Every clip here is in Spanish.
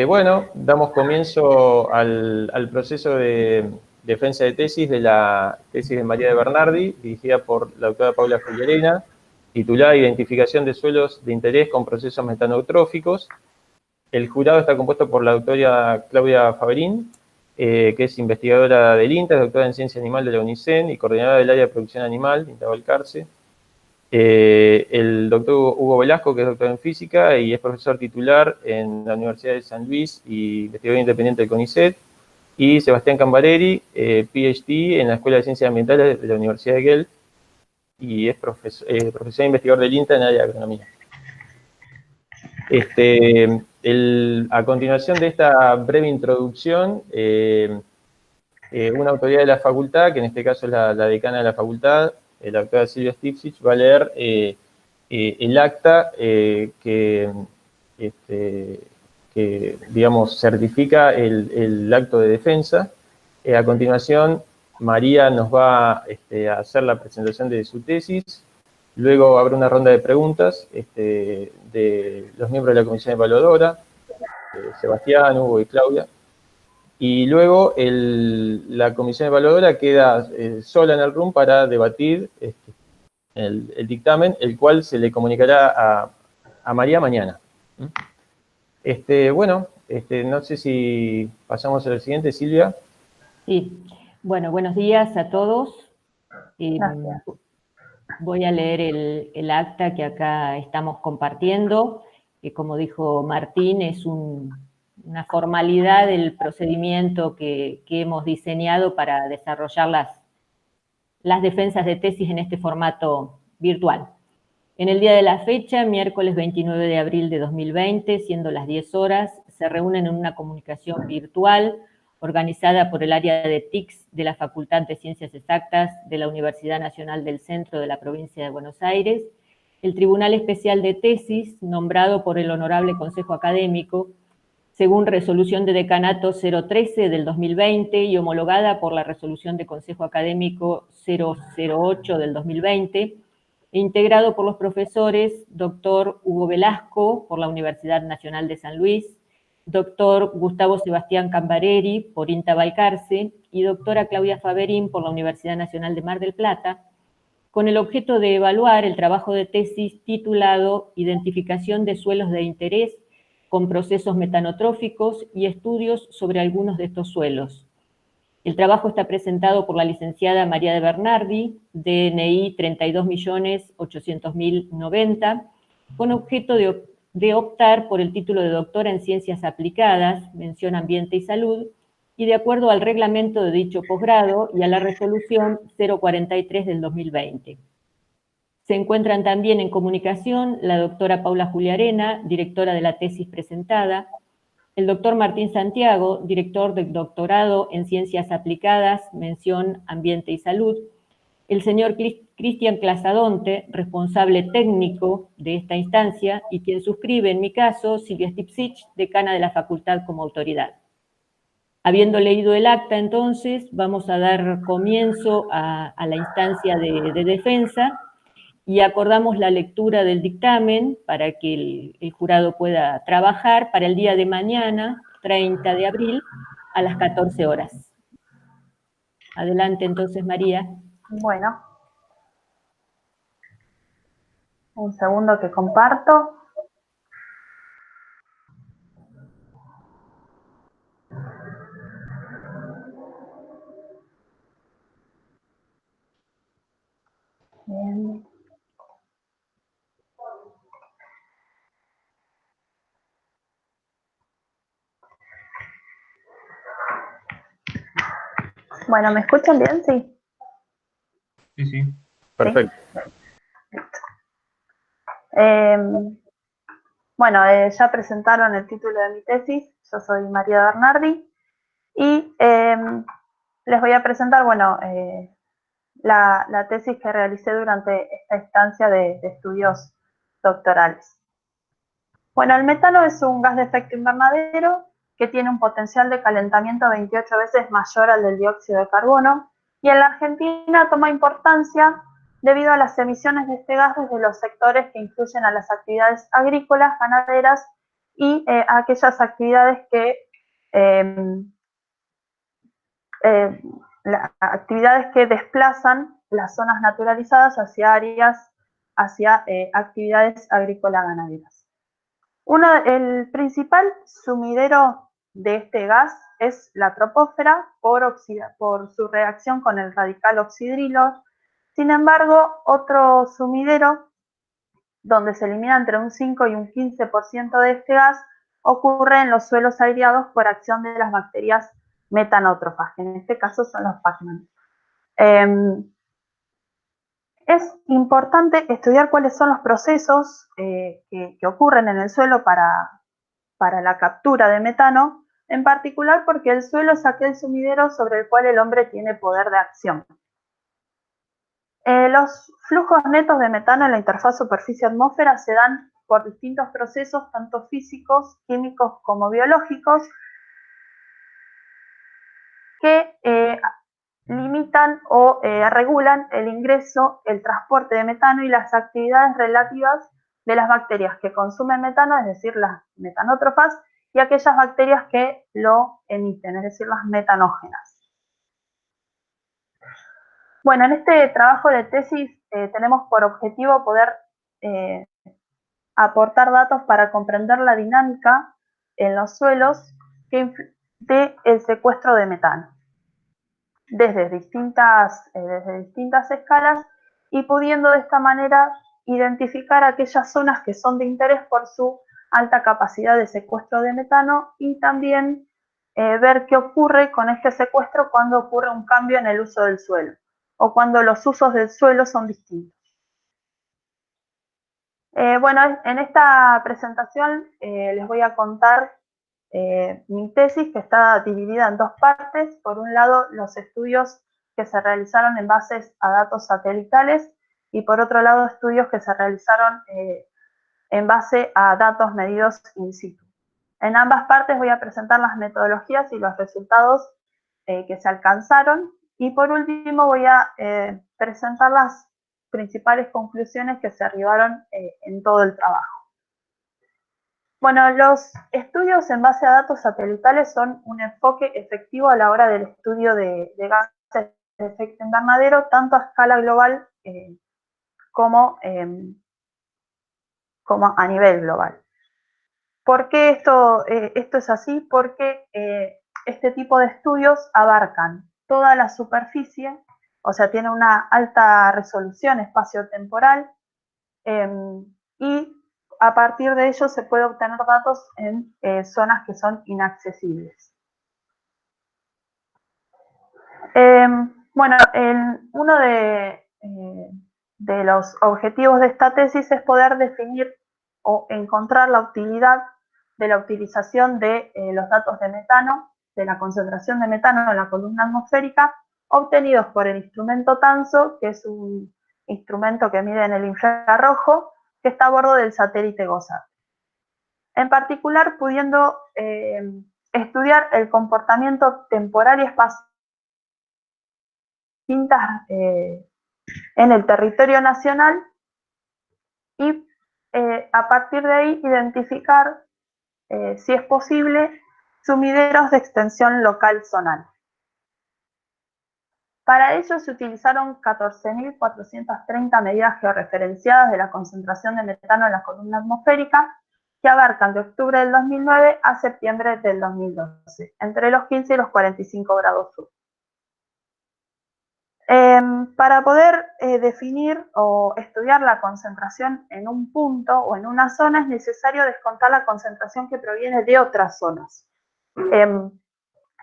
Bueno, damos comienzo al proceso de defensa de tesis de la tesis de María de Bernardi, dirigida por la doctora Paula Juliarena, titulada Identificación de suelos de interés con procesos metaneutróficos. El jurado está compuesto por la doctora Claudia Faberín, que es investigadora del INTA, doctora en Ciencia Animal de la UNICEN y coordinadora del área de producción animal, INTA Balcarce. El doctor Hugo Velasco, que es doctor en física y es profesor titular en la Universidad de San Luis y investigador independiente del CONICET. Y Sebastián Cambareri, PhD en la Escuela de Ciencias Ambientales de la Universidad de Guelph y es profesor e investigador del INTA en el área de agronomía. A continuación de esta breve introducción, una autoridad de la facultad, que en este caso es la decana de la facultad, la doctora Silvia Stipchich, va a leer el acta que, digamos, certifica el acto de defensa. A continuación, María nos va a hacer la presentación de su tesis. Luego habrá una ronda de preguntas de los miembros de la comisión evaluadora, Sebastián, Hugo y Claudia. Y luego la comisión evaluadora queda sola en el room para debatir el dictamen, el cual se le comunicará a María mañana. Bueno, no sé si pasamos al siguiente, Silvia. Sí, bueno, buenos días a todos. Voy a leer el acta que acá estamos compartiendo, que como dijo Martín, es una formalidad del procedimiento que hemos diseñado para desarrollar las defensas de tesis en este formato virtual. En el día de la fecha, miércoles 29 de abril de 2020, siendo las 10 horas, se reúnen en una comunicación virtual organizada por el área de TICS de la Facultad de Ciencias Exactas de la Universidad Nacional del Centro de la Provincia de Buenos Aires, el Tribunal Especial de Tesis, nombrado por el Honorable Consejo Académico, según resolución de decanato 013 del 2020 y homologada por la resolución de Consejo Académico 008 del 2020, integrado por los profesores Dr. Hugo Velasco, por la Universidad Nacional de San Luis, Dr. Gustavo Sebastián Cambareri, por INTA Balcarce, y doctora Claudia Faberín, por la Universidad Nacional de Mar del Plata, con el objeto de evaluar el trabajo de tesis titulado Identificación de suelos de interés con procesos metanotróficos y estudios sobre algunos de estos suelos. El trabajo está presentado por la licenciada María de Bernardi, DNI 32.800.090, con objeto de optar por el título de doctora en Ciencias Aplicadas, mención Ambiente y Salud, y de acuerdo al reglamento de dicho posgrado y a la resolución 043 del 2020. Se encuentran también en comunicación la doctora Paula Juliarena, directora de la tesis presentada, el doctor Martín Santiago, director del doctorado en Ciencias Aplicadas, mención Ambiente y Salud, el señor Cristian Clasadonte, responsable técnico de esta instancia, y quien suscribe, en mi caso, Silvia Stipchich, decana de la facultad como autoridad. Habiendo leído el acta, entonces, vamos a dar comienzo a la instancia de defensa, y acordamos la lectura del dictamen para que el jurado pueda trabajar para el día de mañana, 30 de abril, a las 14 horas. Adelante entonces, María. Bueno. Un segundo que comparto. Bien. Bueno, ¿me escuchan bien? Sí. Sí, sí. Perfecto. ¿Sí? Bueno, ya presentaron el título de mi tesis. Yo soy María Bernardi y les voy a presentar, bueno, la tesis que realicé durante esta instancia de estudios doctorales. Bueno, el metano es un gas de efecto invernadero que tiene un potencial de calentamiento 28 veces mayor al del dióxido de carbono, y en la Argentina toma importancia debido a las emisiones de este gas desde los sectores que incluyen a las actividades agrícolas, ganaderas y aquellas actividades que desplazan las zonas naturalizadas hacia actividades agrícola-ganaderas. El principal sumidero de este gas es la troposfera por su reacción con el radical oxidrilo. Sin embargo, otro sumidero donde se elimina entre un 5 y un 15% de este gas ocurre en los suelos aireados por acción de las bacterias metanótrofas, que en este caso son los Pacman. Es importante estudiar cuáles son los procesos que ocurren en el suelo para la captura de metano, en particular porque el suelo es aquel sumidero sobre el cual el hombre tiene poder de acción. Los flujos netos de metano en la interfaz superficie-atmósfera se dan por distintos procesos, tanto físicos, químicos como biológicos, que limitan o regulan el ingreso, el transporte de metano y las actividades relativas de las bacterias que consumen metano, es decir, las metanótrofas, y aquellas bacterias que lo emiten, es decir, las metanógenas. Bueno, en este trabajo de tesis tenemos por objetivo poder aportar datos para comprender la dinámica en los suelos del secuestro de metano, desde distintas escalas, y pudiendo de esta manera identificar aquellas zonas que son de interés por su alta capacidad de secuestro de metano y también ver qué ocurre con este secuestro cuando ocurre un cambio en el uso del suelo o cuando los usos del suelo son distintos. Bueno, en esta presentación les voy a contar mi tesis, que está dividida en dos partes. Por un lado, los estudios que se realizaron en base a datos satelitales y por otro lado, estudios que se realizaron en base a datos medidos in situ. En ambas partes voy a presentar las metodologías y los resultados que se alcanzaron, y por último voy a presentar las principales conclusiones que se arribaron en todo el trabajo. Bueno, los estudios en base a datos satelitales son un enfoque efectivo a la hora del estudio de gases de efecto invernadero, tanto a escala global como a nivel global. ¿Por qué esto es así? Porque este tipo de estudios abarcan toda la superficie, o sea, tiene una alta resolución espaciotemporal, y a partir de ello se puede obtener datos en zonas que son inaccesibles. Bueno, uno de los objetivos de esta tesis es poder definir o encontrar la utilidad de la utilización de los datos de metano, de la concentración de metano en la columna atmosférica, obtenidos por el instrumento TANSO, que es un instrumento que mide en el infrarrojo, que está a bordo del satélite GOSAT. En particular, pudiendo estudiar el comportamiento temporal y espacial en el territorio nacional y a partir de ahí identificar, si es posible, sumideros de extensión local zonal. Para ello se utilizaron 14.430 medidas georreferenciadas de la concentración de metano en la columna atmosférica, que abarcan de octubre del 2009 a septiembre del 2012, entre los 15 y los 45 grados sur. Para poder definir o estudiar la concentración en un punto o en una zona es necesario descontar la concentración que proviene de otras zonas.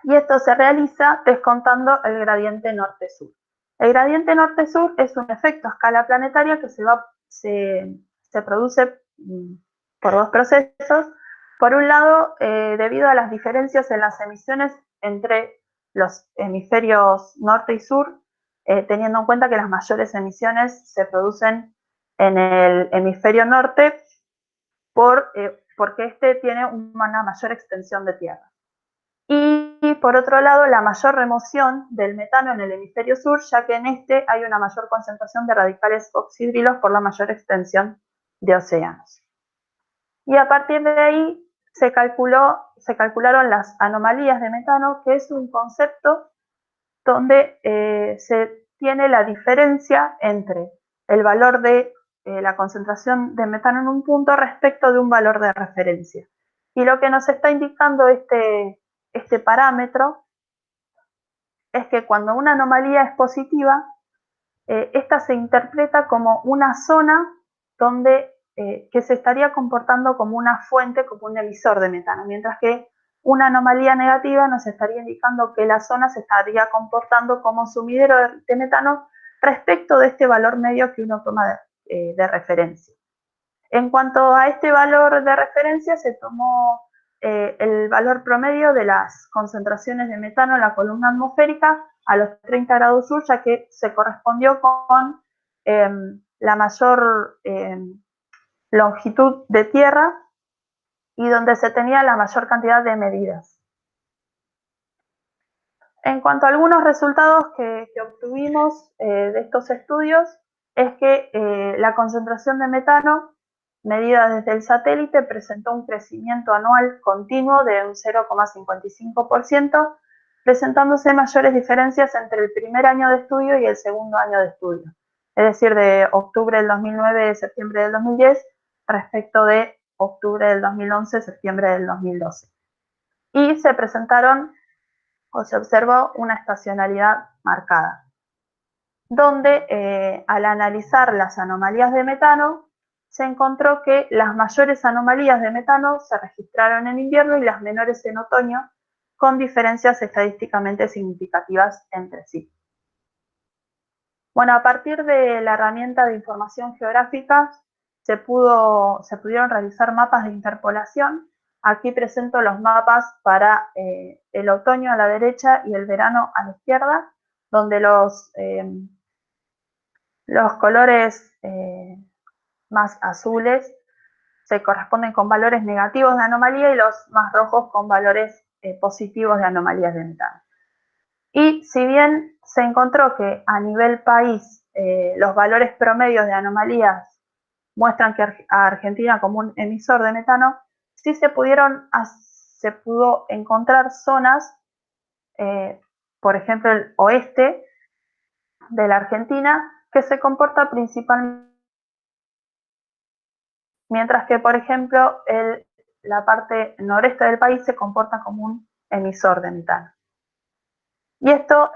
Y esto se realiza descontando el gradiente norte-sur. El gradiente norte-sur es un efecto a escala planetaria que se produce por dos procesos. Por un lado, debido a las diferencias en las emisiones entre los hemisferios norte y sur, teniendo en cuenta que las mayores emisiones se producen en el hemisferio norte porque este tiene una mayor extensión de tierra. Y por otro lado, la mayor remoción del metano en el hemisferio sur, ya que en este hay una mayor concentración de radicales oxidrilos por la mayor extensión de océanos. Y a partir de ahí se calcularon las anomalías de metano, que es un concepto donde se tiene la diferencia entre el valor de la concentración de metano en un punto respecto de un valor de referencia. Y lo que nos está indicando este parámetro es que cuando una anomalía es positiva, esta se interpreta como una zona donde que se estaría comportando como una fuente, como un emisor de metano, mientras que una anomalía negativa nos estaría indicando que la zona se estaría comportando como sumidero de metano respecto de este valor medio que uno toma de referencia. En cuanto a este valor de referencia, se tomó el valor promedio de las concentraciones de metano en la columna atmosférica a los 30 grados sur, ya que se correspondió con la mayor longitud de tierra y donde se tenía la mayor cantidad de medidas. En cuanto a algunos resultados que obtuvimos de estos estudios, es que la concentración de metano medida desde el satélite presentó un crecimiento anual continuo de un 0,55%, presentándose mayores diferencias entre el primer año de estudio y el segundo año de estudio, es decir, de octubre del 2009 a septiembre del 2010 respecto de octubre del 2011 a septiembre del 2012. Y se presentaron o se observó una estacionalidad marcada, donde al analizar las anomalías de metano, se encontró que las mayores anomalías de metano se registraron en invierno y las menores en otoño, con diferencias estadísticamente significativas entre sí. Bueno, a partir de la herramienta de información geográfica se pudieron realizar mapas de interpolación. Aquí presento los mapas para el otoño a la derecha y el verano a la izquierda, donde los colores más azules se corresponden con valores negativos de anomalía y los más rojos con valores positivos de anomalías de metano. Y si bien se encontró que a nivel país los valores promedios de anomalías muestran que a Argentina como un emisor de metano, sí se pudo encontrar zonas, por ejemplo el oeste de la Argentina, que se comporta principalmente, mientras que, por ejemplo, la parte noreste del país se comporta como un emisor de metano. Y esto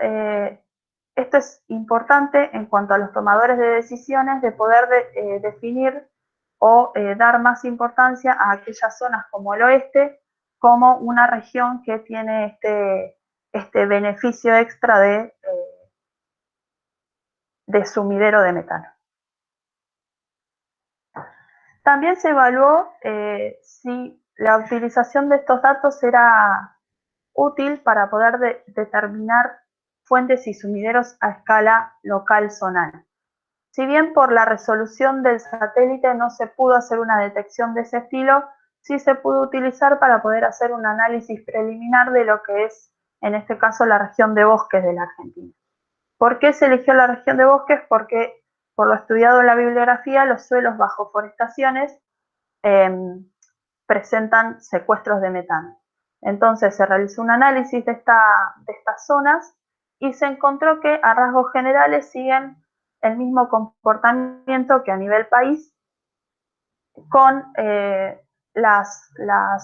es importante en cuanto a los tomadores de decisiones de poder definir o dar más importancia a aquellas zonas como el oeste como una región que tiene este beneficio extra de sumidero de metano. También se evaluó si la utilización de estos datos era útil para poder determinar fuentes y sumideros a escala local zonal. Si bien por la resolución del satélite no se pudo hacer una detección de ese estilo, sí se pudo utilizar para poder hacer un análisis preliminar de lo que es, en este caso, la región de bosques de la Argentina. ¿Por qué se eligió la región de bosques? Porque, por lo estudiado en la bibliografía, los suelos bajo forestaciones presentan secuestros de metano. Entonces se realizó un análisis de estas zonas y se encontró que a rasgos generales siguen el mismo comportamiento que a nivel país, con las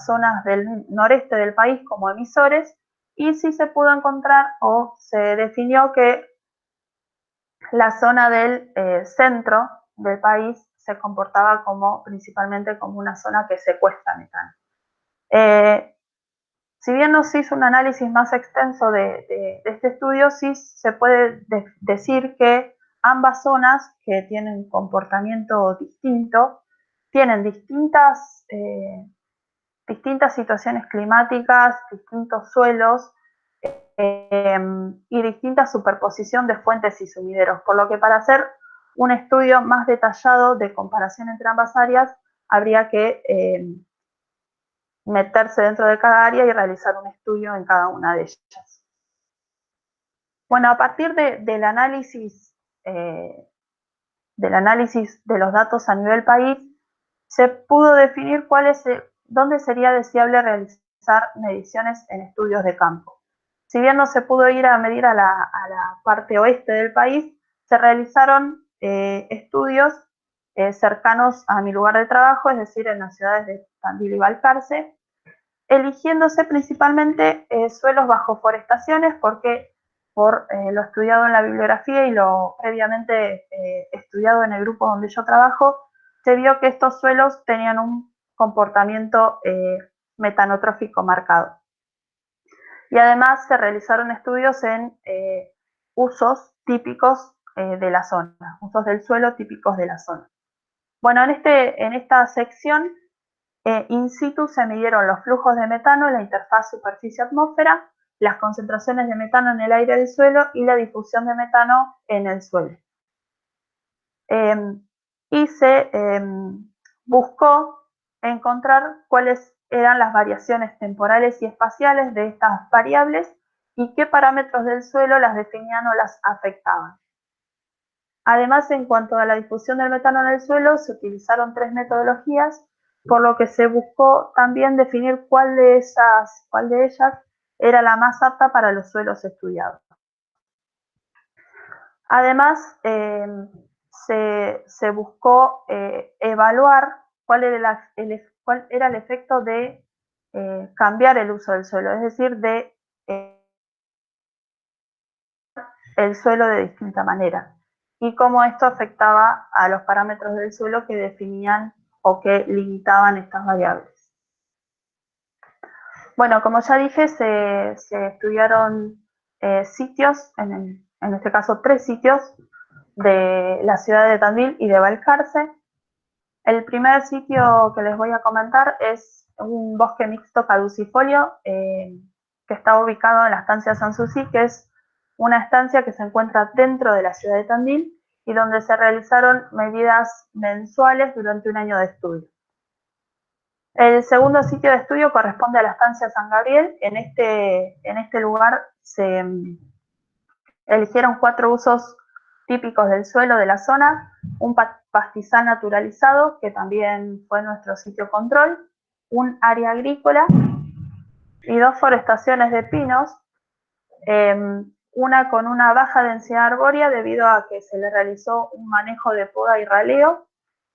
zonas del noreste del país como emisores, y sí se pudo encontrar o se definió que la zona del centro del país se comportaba principalmente como una zona que secuestra metano. Si bien no se hizo un análisis más extenso de este estudio, sí se puede decir que ambas zonas, que tienen un comportamiento distinto, tienen distintas situaciones climáticas, distintos suelos y distinta superposición de fuentes y sumideros, por lo que para hacer un estudio más detallado de comparación entre ambas áreas, habría que meterse dentro de cada área y realizar un estudio en cada una de ellas. Bueno, a partir del análisis de los datos a nivel país, se pudo definir cuál es donde sería deseable realizar mediciones en estudios de campo. Si bien no se pudo ir a medir a la parte oeste del país, se realizaron estudios cercanos a mi lugar de trabajo, es decir, en las ciudades de Tandil y Balcarce, eligiéndose principalmente suelos bajo forestaciones, porque por lo estudiado en la bibliografía y lo previamente estudiado en el grupo donde yo trabajo, se vio que estos suelos tenían un comportamiento metanotrófico marcado. Y además se realizaron estudios en usos típicos de la zona, usos del suelo típicos de la zona. Bueno, en esta sección in situ se midieron los flujos de metano en la interfaz superficie-atmósfera, las concentraciones de metano en el aire del suelo y la difusión de metano en el suelo. Y se buscó encontrar cuáles eran las variaciones temporales y espaciales de estas variables y qué parámetros del suelo las definían o las afectaban. Además, en cuanto a la difusión del metano en el suelo, se utilizaron 3 metodologías, por lo que se buscó también definir cuál de ellas era la más apta para los suelos estudiados. Además, se buscó evaluar cuál era el efecto de cambiar el uso del suelo, es decir, de el suelo de distinta manera, y cómo esto afectaba a los parámetros del suelo que definían o que limitaban estas variables. Bueno, como ya dije, se estudiaron sitios, en este caso 3 sitios, de la ciudad de Tandil y de Balcarce. El primer sitio que les voy a comentar es un bosque mixto caducifolio que está ubicado en la estancia Sanssouci, que es una estancia que se encuentra dentro de la ciudad de Tandil y donde se realizaron medidas mensuales durante un año de estudio. El segundo sitio de estudio corresponde a la estancia San Gabriel. En este lugar se eligieron 4 usos típicos del suelo de la zona: un pastizal naturalizado, que también fue nuestro sitio control, un área agrícola y 2 forestaciones de pinos, una con una baja densidad arbórea debido a que se le realizó un manejo de poda y raleo,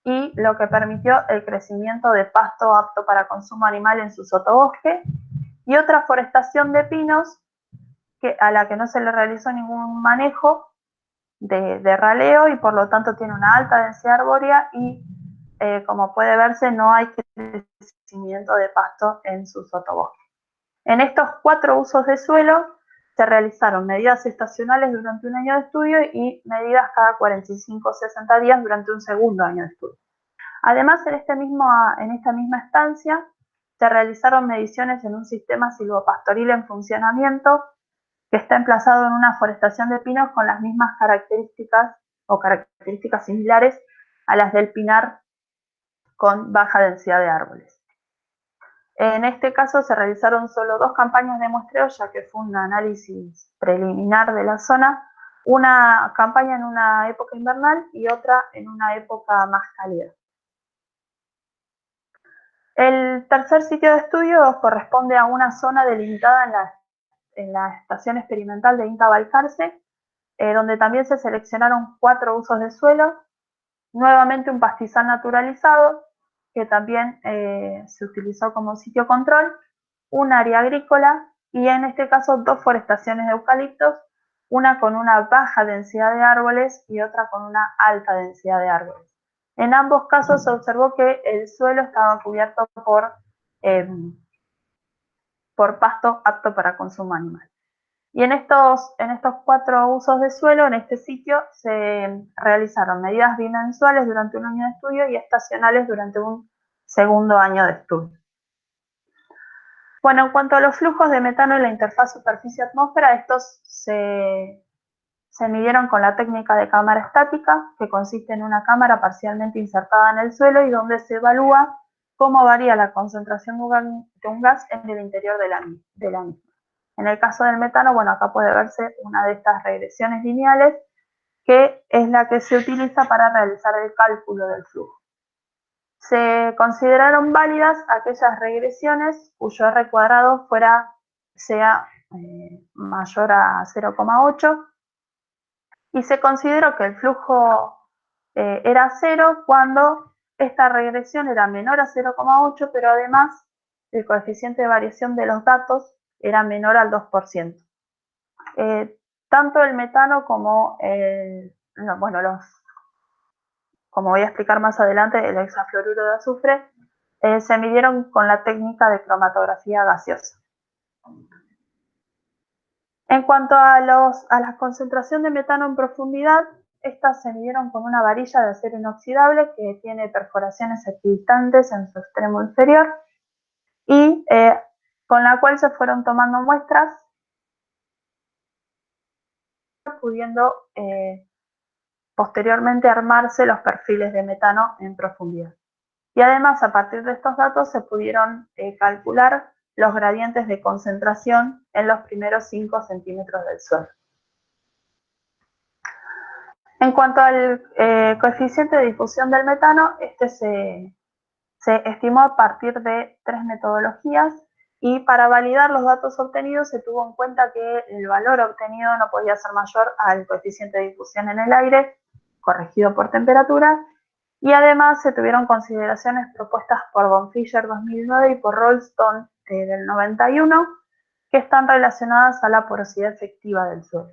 y lo que permitió el crecimiento de pasto apto para consumo animal en su sotobosque, y otra forestación de pinos a la que no se le realizó ningún manejo de raleo y por lo tanto tiene una alta densidad arbórea y como puede verse no hay crecimiento de pasto en su sotobosque. En estos 4 usos de suelo se realizaron medidas estacionales durante un año de estudio y medidas cada 45 o 60 días durante un segundo año de estudio. Además, en esta misma estancia se realizaron mediciones en un sistema silvopastoril en funcionamiento que está emplazado en una forestación de pinos con las mismas características o características similares a las del pinar con baja densidad de árboles. En este caso se realizaron solo 2 campañas de muestreo, ya que fue un análisis preliminar de la zona, una campaña en una época invernal y otra en una época más cálida. El tercer sitio de estudio corresponde a una zona delimitada en la estación experimental de INTA Balcarce, donde también se seleccionaron 4 usos de suelo, nuevamente un pastizal naturalizado, que también se utilizó como sitio control, un área agrícola y en este caso 2 forestaciones de eucaliptos, una con una baja densidad de árboles y otra con una alta densidad de árboles. En ambos casos se observó que el suelo estaba cubierto por pasto apto para consumo animal. Y en estos 4 usos de suelo, en este sitio, se realizaron medidas bimensuales durante un año de estudio y estacionales durante un segundo año de estudio. Bueno, en cuanto a los flujos de metano en la interfaz superficie-atmósfera, estos se midieron con la técnica de cámara estática, que consiste en una cámara parcialmente insertada en el suelo y donde se evalúa cómo varía la concentración de un gas en el interior de la misma. En el caso del metano, bueno, acá puede verse una de estas regresiones lineales, que es la que se utiliza para realizar el cálculo del flujo. se consideraron válidas aquellas regresiones cuyo R cuadrado sea mayor a 0,8 y se consideró que el flujo era 0 cuando esta regresión era menor a 0,8, pero además el coeficiente de variación de los datos era menor al 2%. Tanto el metano como como voy a explicar más adelante, el hexafluoruro de azufre, se midieron con la técnica de cromatografía gaseosa. En cuanto a la concentración de metano en profundidad, estas se midieron con una varilla de acero inoxidable que tiene perforaciones equidistantes en su extremo inferior y con la cual se fueron tomando muestras, pudiendo posteriormente armarse los perfiles de metano en profundidad. Y además, a partir de estos datos, se pudieron calcular los gradientes de concentración en los primeros 5 centímetros del suelo. En cuanto al coeficiente de difusión del metano, este se estimó a partir de 3 metodologías y para validar los datos obtenidos se tuvo en cuenta que el valor obtenido no podía ser mayor al coeficiente de difusión en el aire, corregido por temperatura, y además se tuvieron consideraciones propuestas por Bonfiller 2009 y por Rolston del 91, que están relacionadas a la porosidad efectiva del suelo.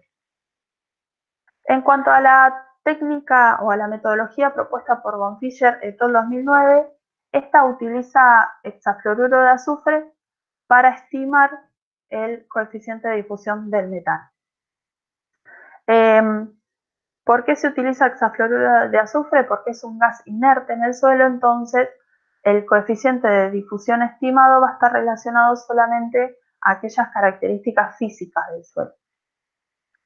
En cuanto a la técnica o a la metodología propuesta por Bonfiller et al. 2009, esta utiliza hexafluoruro de azufre para estimar el coeficiente de difusión del metano. ¿Por qué se utiliza hexafluoruro de azufre? Porque es un gas inerte en el suelo, entonces el coeficiente de difusión estimado va a estar relacionado solamente a aquellas características físicas del suelo.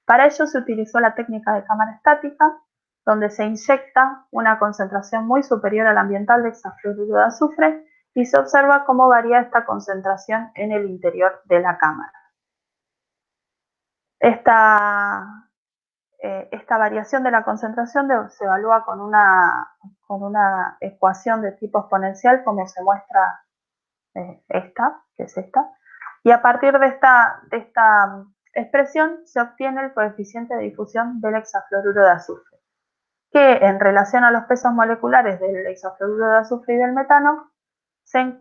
Para ello se utilizó la técnica de cámara estática, donde se inyecta una concentración muy superior al ambiental de hexafluoruro de azufre y se observa cómo varía esta concentración en el interior de la cámara. Esta variación de la concentración se evalúa con una ecuación de tipo exponencial, como se muestra esta, que es esta, y a partir de esta expresión se obtiene el coeficiente de difusión del hexafluoruro de azufre, que en relación a los pesos moleculares del hexafluoruro de azufre y del metano, se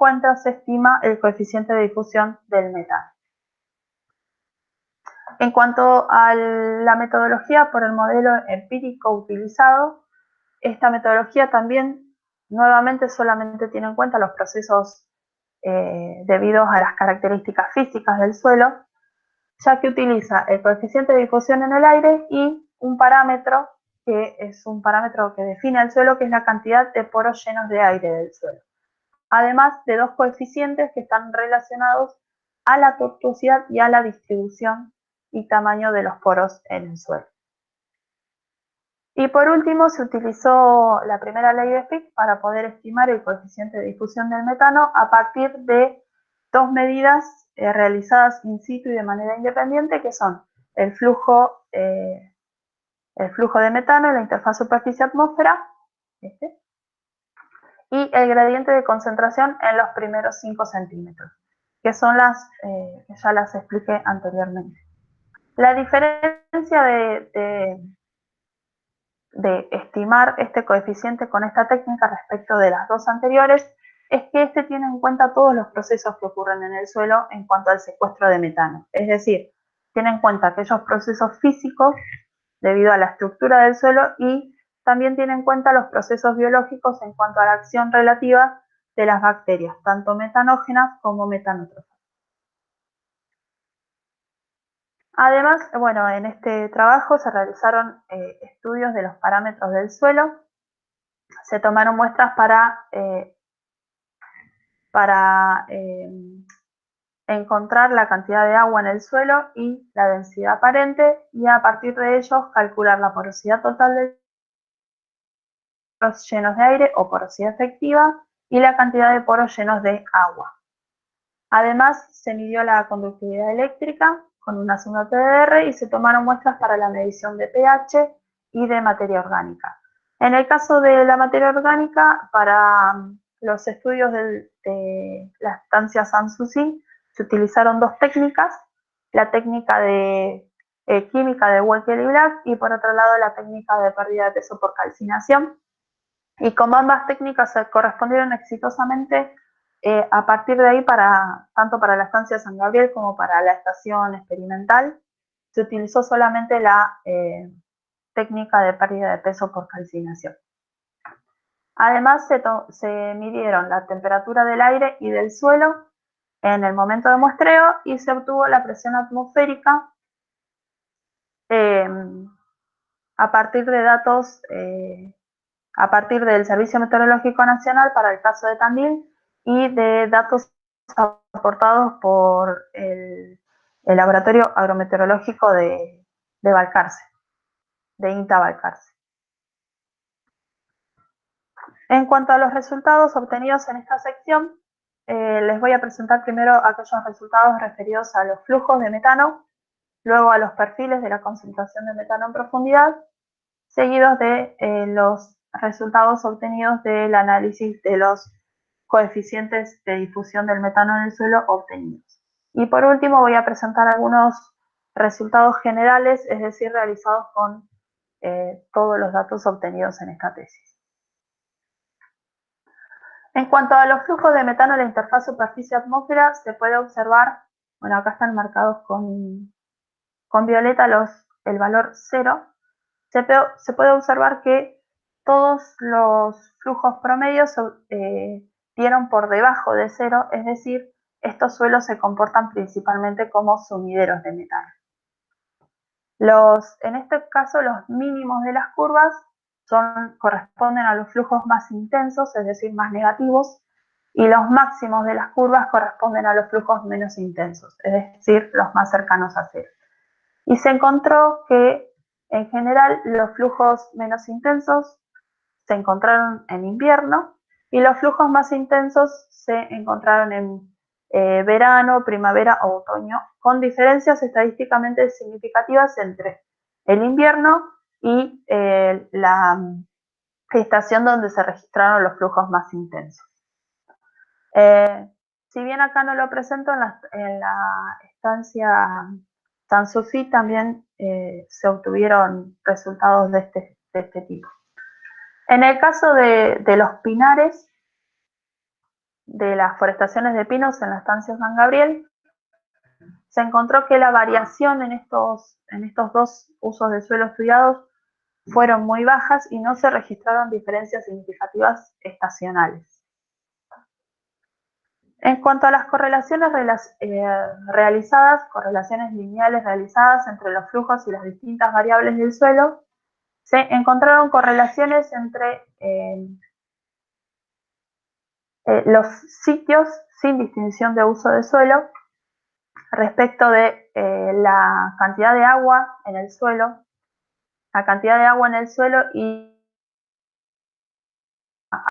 estima el coeficiente de difusión del metano. En cuanto a la metodología por el modelo empírico utilizado, esta metodología también nuevamente solamente tiene en cuenta los procesos debidos a las características físicas del suelo, ya que utiliza el coeficiente de difusión en el aire y un parámetro que es un parámetro que define el suelo, que es la cantidad de poros llenos de aire del suelo. Además de dos coeficientes que están relacionados a la tortuosidad y a la distribución y tamaño de los poros en el suelo. Y por último, se utilizó la primera ley de Fick para poder estimar el coeficiente de difusión del metano a partir de dos medidas realizadas in situ y de manera independiente, que son el flujo de metano en la interfaz superficie-atmósfera, y el gradiente de concentración en los primeros 5 centímetros, que son las que ya las expliqué anteriormente. La diferencia de estimar este coeficiente con esta técnica respecto de las dos anteriores es que este tiene en cuenta todos los procesos que ocurren en el suelo en cuanto al secuestro de metano. Es decir, tiene en cuenta aquellos procesos físicos debido a la estructura del suelo y también tiene en cuenta los procesos biológicos en cuanto a la acción relativa de las bacterias, tanto metanógenas como metanótrofas. Además, bueno, en este trabajo se realizaron estudios de los parámetros del suelo, se tomaron muestras para encontrar la cantidad de agua en el suelo y la densidad aparente, y a partir de ellos calcular la porosidad total de poros llenos de aire o porosidad efectiva y la cantidad de poros llenos de agua. Además, se midió la conductividad eléctrica con una sonda TDR y se tomaron muestras para la medición de pH y de materia orgánica. En el caso de la materia orgánica, para los estudios de la estancia Sanssouci se utilizaron dos técnicas, la técnica de química de Welkel y Black y por otro lado la técnica de pérdida de peso por calcinación. Y como ambas técnicas se correspondieron exitosamente, a partir de ahí, tanto para la estancia San Gabriel como para la estación experimental, se utilizó solamente la técnica de pérdida de peso por calcinación. Además, se midieron la temperatura del aire y del suelo en el momento de muestreo y se obtuvo la presión atmosférica a partir de datos, a partir del Servicio Meteorológico Nacional para el caso de Tandil y de datos aportados por el Laboratorio Agrometeorológico de Balcarce, de INTA Balcarce. En cuanto a los resultados obtenidos en esta sección, les voy a presentar primero aquellos resultados referidos a los flujos de metano, luego a los perfiles de la concentración de metano en profundidad, seguidos de los resultados obtenidos del análisis de los coeficientes de difusión del metano en el suelo obtenidos. Y por último voy a presentar algunos resultados generales, es decir, realizados con todos los datos obtenidos en esta tesis. En cuanto a los flujos de metano en la interfaz superficie-atmósfera, se puede observar, bueno, acá están marcados con violeta el valor 0. Se puede observar que todos los flujos promedios dieron por debajo de 0, es decir, estos suelos se comportan principalmente como sumideros de metano. En este caso, los mínimos de las curvas corresponden a los flujos más intensos, es decir, más negativos, y los máximos de las curvas corresponden a los flujos menos intensos, es decir, los más cercanos a 0. Y se encontró que, en general, los flujos menos intensos se encontraron en invierno y los flujos más intensos se encontraron en verano, primavera o otoño, con diferencias estadísticamente significativas entre el invierno y la estación donde se registraron los flujos más intensos. Si bien acá no lo presento, en la estancia Sanssouci también se obtuvieron resultados de este tipo. En el caso de los pinares, de las forestaciones de pinos en la estancia San Gabriel, se encontró que la variación en estos dos usos de suelo estudiados fueron muy bajas y no se registraron diferencias significativas estacionales. En cuanto a las correlaciones correlaciones lineales realizadas entre los flujos y las distintas variables del suelo, se encontraron correlaciones entre los sitios sin distinción de uso de suelo respecto de la cantidad de agua en el suelo, y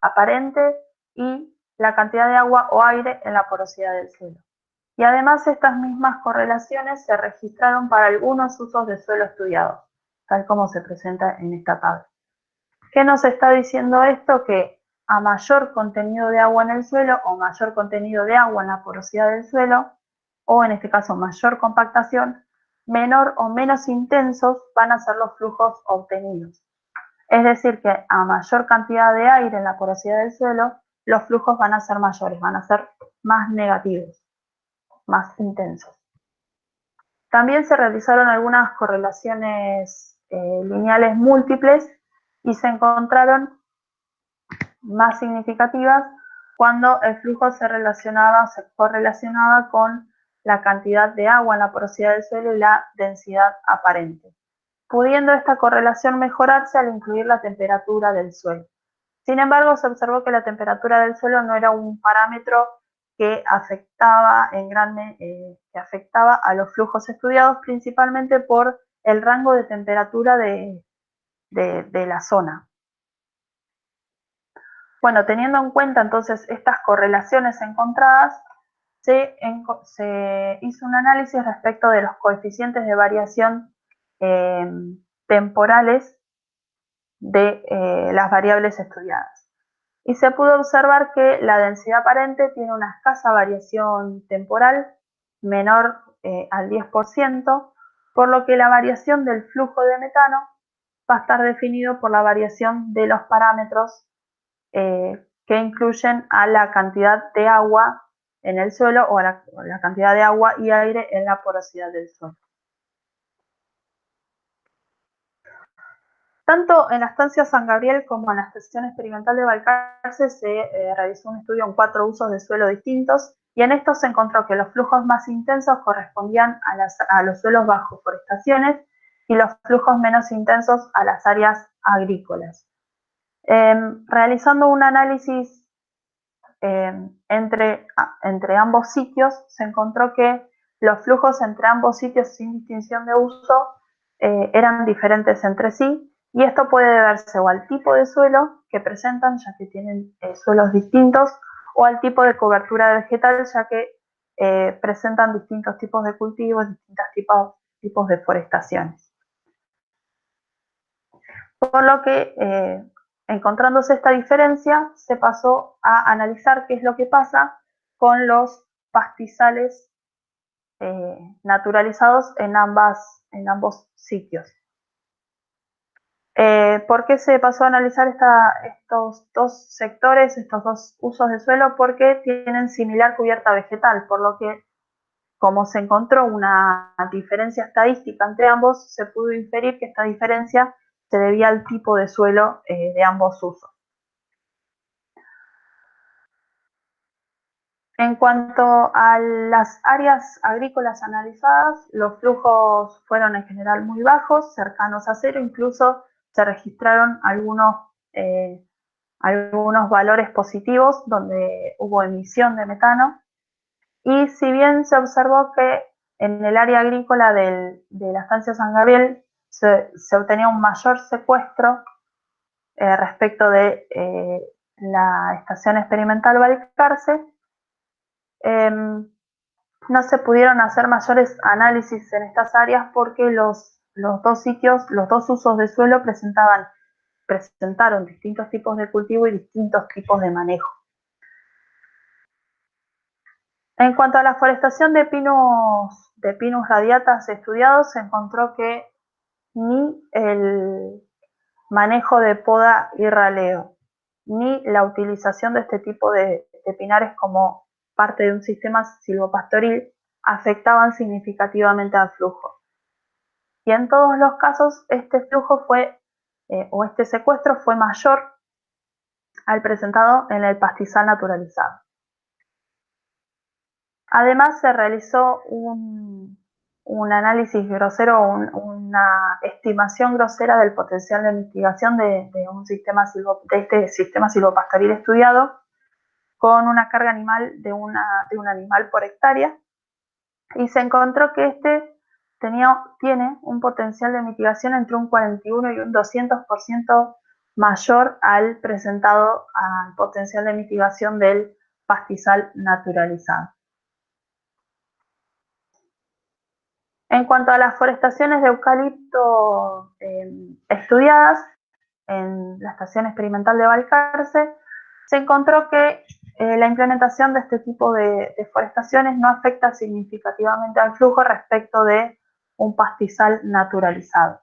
aparente y la cantidad de agua o aire en la porosidad del suelo. Y además estas mismas correlaciones se registraron para algunos usos de suelo estudiados, tal como se presenta en esta tabla. ¿Qué nos está diciendo esto? Que a mayor contenido de agua en el suelo o mayor contenido de agua en la porosidad del suelo, o en este caso mayor compactación, menor o menos intensos van a ser los flujos obtenidos. Es decir, que a mayor cantidad de aire en la porosidad del suelo, los flujos van a ser mayores, van a ser más negativos, más intensos. También se realizaron algunas correlaciones lineales múltiples y se encontraron más significativas cuando el flujo se correlacionaba con la cantidad de agua en la porosidad del suelo y la densidad aparente, pudiendo esta correlación mejorarse al incluir la temperatura del suelo. Sin embargo, se observó que la temperatura del suelo no era un parámetro que afectaba a los flujos estudiados, principalmente por el rango de temperatura de la zona. Bueno, teniendo en cuenta entonces estas correlaciones encontradas, se hizo un análisis respecto de los coeficientes de variación temporales de las variables estudiadas. y se pudo observar que la densidad aparente tiene una escasa variación temporal, menor al 10%, por lo que la variación del flujo de metano va a estar definido por la variación de los parámetros que incluyen a la cantidad de agua en el suelo o la cantidad de agua y aire en la porosidad del suelo. Tanto en la estancia San Gabriel como en la estación experimental de Balcarce se realizó un estudio en 4 usos de suelo distintos y en estos se encontró que los flujos más intensos correspondían a los suelos bajo forestaciones y los flujos menos intensos a las áreas agrícolas. Realizando un análisis entre ambos sitios, se encontró que los flujos entre ambos sitios sin distinción de uso eran diferentes entre sí, y esto puede deberse o al tipo de suelo que presentan, ya que tienen suelos distintos, o al tipo de cobertura vegetal, ya que presentan distintos tipos de cultivos, distintos tipos de forestaciones. Por lo que, encontrándose esta diferencia, se pasó a analizar qué es lo que pasa con los pastizales naturalizados en ambos sitios. ¿Por qué se pasó a analizar estos dos sectores, estos dos usos de suelo? Porque tienen similar cubierta vegetal, por lo que, como se encontró una diferencia estadística entre ambos, se pudo inferir que esta diferencia se debía al tipo de suelo de ambos usos. En cuanto a las áreas agrícolas analizadas, los flujos fueron en general muy bajos, cercanos a cero, incluso se registraron algunos valores positivos donde hubo emisión de metano. Y si bien se observó que en el área agrícola de la estancia San Gabriel se obtenía un mayor secuestro respecto de la estación experimental Balcarce, no se pudieron hacer mayores análisis en estas áreas porque los dos usos de suelo presentaron distintos tipos de cultivo y distintos tipos de manejo. En cuanto a la forestación de Pinus radiatas estudiados, se encontró que ni el manejo de poda y raleo, ni la utilización de este tipo de pinares como parte de un sistema silvopastoril afectaban significativamente al flujo. Y en todos los casos este flujo este secuestro fue mayor al presentado en el pastizal naturalizado. Además se realizó un análisis grosero, una estimación grosera del potencial de mitigación de este sistema silvopastoril estudiado con una carga animal de un animal por hectárea, y se encontró que este tiene un potencial de mitigación entre un 41 y un 200% mayor al presentado al potencial de mitigación del pastizal naturalizado. En cuanto a las forestaciones de eucalipto estudiadas en la estación experimental de Balcarce, se encontró que la implementación de este tipo de forestaciones no afecta significativamente al flujo respecto de un pastizal naturalizado.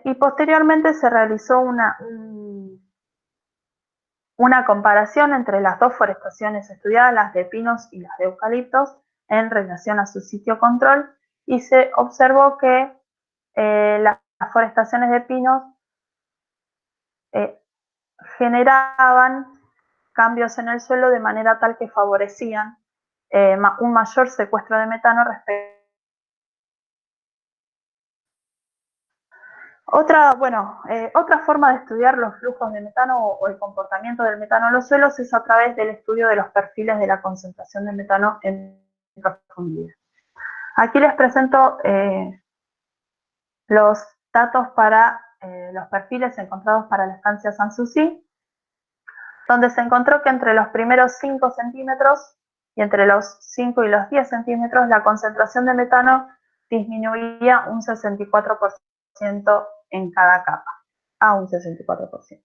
Y posteriormente se realizó una comparación entre las dos forestaciones estudiadas, las de pinos y las de eucaliptos, en relación a su sitio control, y se observó que las forestaciones de pinos generaban cambios en el suelo de manera tal que favorecían un mayor secuestro de metano respecto. Otra forma de estudiar los flujos de metano o el comportamiento del metano en los suelos es a través del estudio de los perfiles de la concentración de metano en profundidad. Aquí les presento los datos para los perfiles encontrados para la estancia Sanssouci, donde se encontró que entre los primeros 5 centímetros y entre los 5 y los 10 centímetros la concentración de metano disminuía un 64% en cada capa, a un 64%.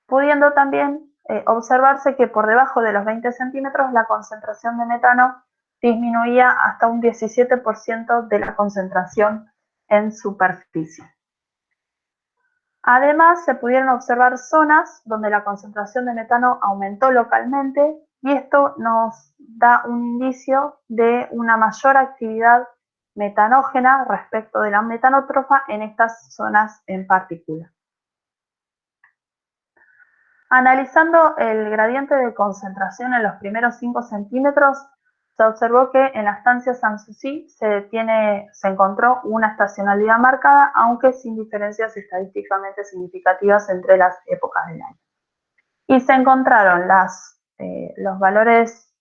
pudiendo también observarse que por debajo de los 20 centímetros la concentración de metano disminuía hasta un 17% de la concentración en superficie. Además, se pudieron observar zonas donde la concentración de metano aumentó localmente y esto nos da un indicio de una mayor actividad metanógena respecto de la metanótrofa en estas zonas en particular. Analizando el gradiente de concentración en los primeros 5 centímetros, se observó que en la estancia Sanssouci se encontró una estacionalidad marcada, aunque sin diferencias estadísticamente significativas entre las épocas del año. Y se encontraron los valores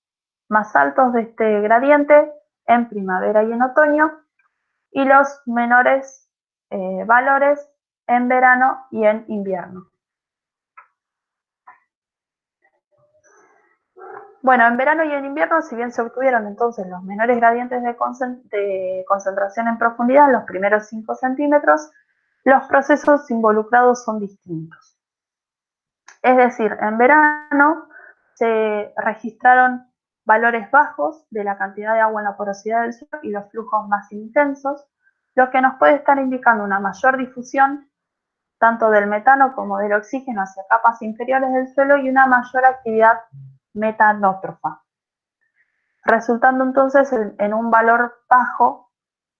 más altos de este gradiente en primavera y en otoño, y los menores valores en verano y en invierno. Bueno, en verano y en invierno, si bien se obtuvieron entonces los menores gradientes de concentración en profundidad en los primeros 5 centímetros, los procesos involucrados son distintos. Es decir, en verano se registraron valores bajos de la cantidad de agua en la porosidad del suelo y los flujos más intensos, lo que nos puede estar indicando una mayor difusión tanto del metano como del oxígeno hacia capas inferiores del suelo y una mayor actividad metanótrofa, resultando entonces en un valor bajo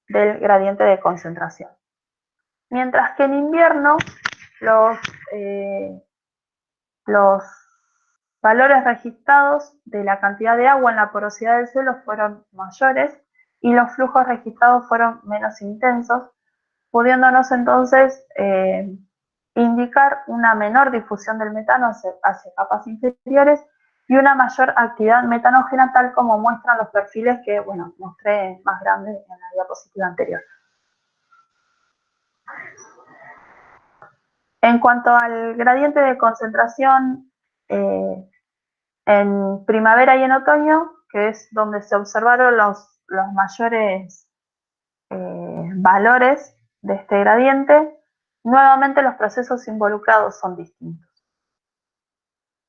del gradiente de concentración. Mientras que en invierno los valores registrados de la cantidad de agua en la porosidad del suelo fueron mayores y los flujos registrados fueron menos intensos, pudiéndonos entonces indicar una menor difusión del metano hacia capas inferiores y una mayor actividad metanógena, tal como muestran los perfiles que, bueno, mostré más grandes en la diapositiva anterior. En cuanto al gradiente de concentración en primavera y en otoño, que es donde se observaron los mayores valores de este gradiente, nuevamente los procesos involucrados son distintos.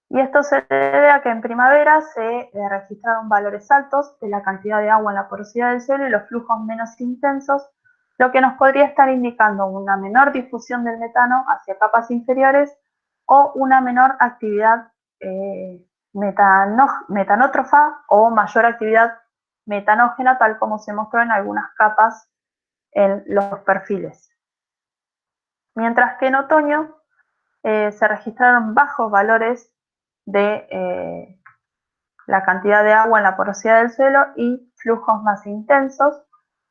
Y esto se debe a que en primavera se registraron valores altos de la cantidad de agua en la porosidad del suelo y los flujos menos intensos, lo que nos podría estar indicando una menor difusión del metano hacia capas inferiores o una menor actividad metanótrofa o mayor actividad metanógena, tal como se mostró en algunas capas en los perfiles. Mientras que en otoño se registraron bajos valores de la cantidad de agua en la porosidad del suelo y flujos más intensos,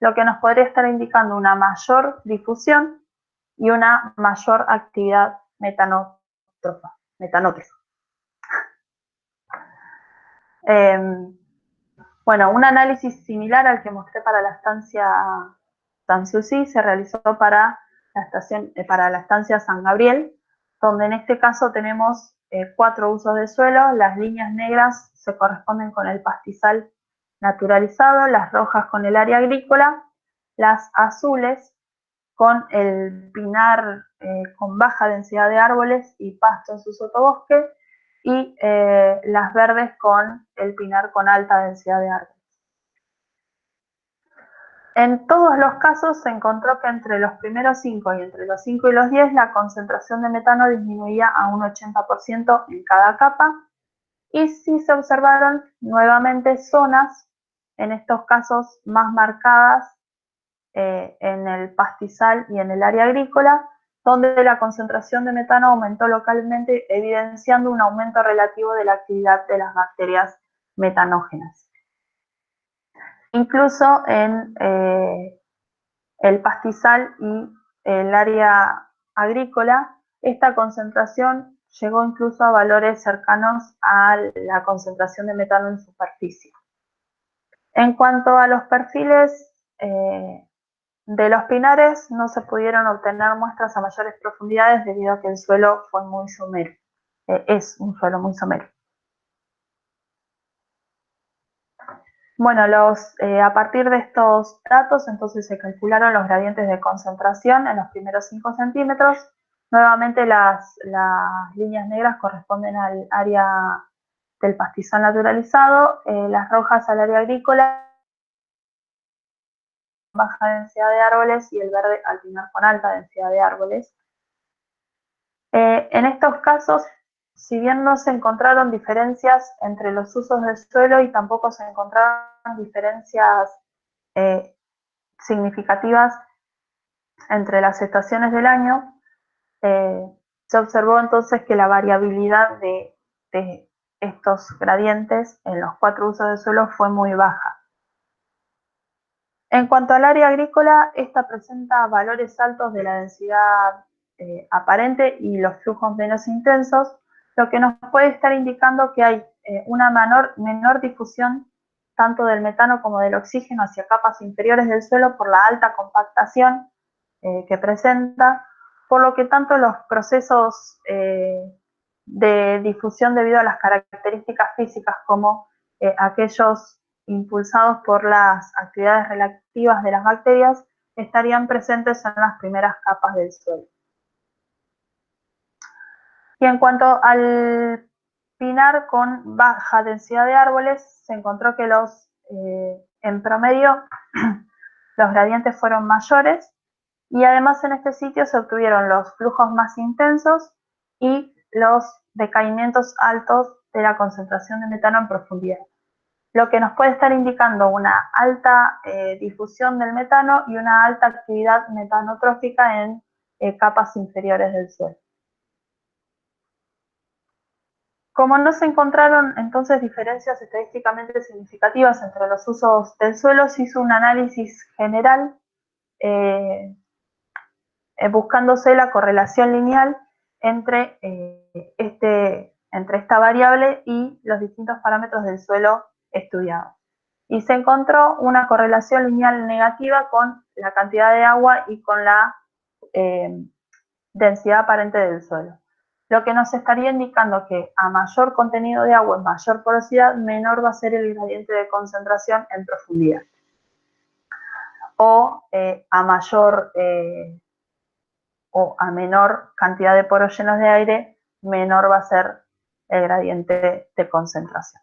lo que nos podría estar indicando una mayor difusión y una mayor actividad metanótrofa. Bueno, un análisis similar al que mostré para la estancia Sanssouci se realizó para la estancia San Gabriel, donde en este caso tenemos 4 usos de suelo. Las líneas negras se corresponden con el pastizal naturalizado, las rojas con el área agrícola, las azules con el pinar con baja densidad de árboles y pasto en su sotobosque, y las verdes con el pinar con alta densidad de árboles. En todos los casos se encontró que entre los primeros 5 y entre los 5 y los 10 la concentración de metano disminuía a un 80% en cada capa, y sí se observaron nuevamente zonas, en estos casos más marcadas en el pastizal y en el área agrícola, donde la concentración de metano aumentó localmente, evidenciando un aumento relativo de la actividad de las bacterias metanógenas. Incluso en el pastizal y el área agrícola, esta concentración llegó incluso a valores cercanos a la concentración de metano en superficie. En cuanto a los perfiles de los pinares, no se pudieron obtener muestras a mayores profundidades debido a que el suelo fue muy somero. Es un suelo muy somero. Bueno, a partir de estos datos, entonces se calcularon los gradientes de concentración en los primeros 5 centímetros Nuevamente las líneas negras corresponden al área del pastizal naturalizado, las rojas al área agrícola, baja densidad de árboles, y el verde al pinar con alta densidad de árboles. En estos casos, si bien no se encontraron diferencias entre los usos del suelo y tampoco se encontraron diferencias significativas entre las estaciones del año, se observó entonces que la variabilidad de estos gradientes en los 4 usos del suelo fue muy baja. En cuanto al área agrícola, esta presenta valores altos de la densidad aparente y los flujos menos intensos, lo que nos puede estar indicando que hay una menor difusión tanto del metano como del oxígeno hacia capas inferiores del suelo por la alta compactación que presenta, por lo que tanto los procesos de difusión debido a las características físicas como aquellos impulsados por las actividades relativas de las bacterias estarían presentes en las primeras capas del suelo. Y en cuanto al pinar con baja densidad de árboles, se encontró que en promedio los gradientes fueron mayores, y además en este sitio se obtuvieron los flujos más intensos y los decaimientos altos de la concentración de metano en profundidad, lo que nos puede estar indicando una alta difusión del metano y una alta actividad metanotrófica en capas inferiores del suelo. Como no se encontraron entonces diferencias estadísticamente significativas entre los usos del suelo, se hizo un análisis general buscándose la correlación lineal entre esta variable y los distintos parámetros del suelo estudiados. Y se encontró una correlación lineal negativa con la cantidad de agua y con la densidad aparente del suelo, lo que nos estaría indicando que a mayor contenido de agua, en mayor porosidad, menor va a ser el gradiente de concentración en profundidad. O a menor cantidad de poros llenos de aire, menor va a ser el gradiente de concentración.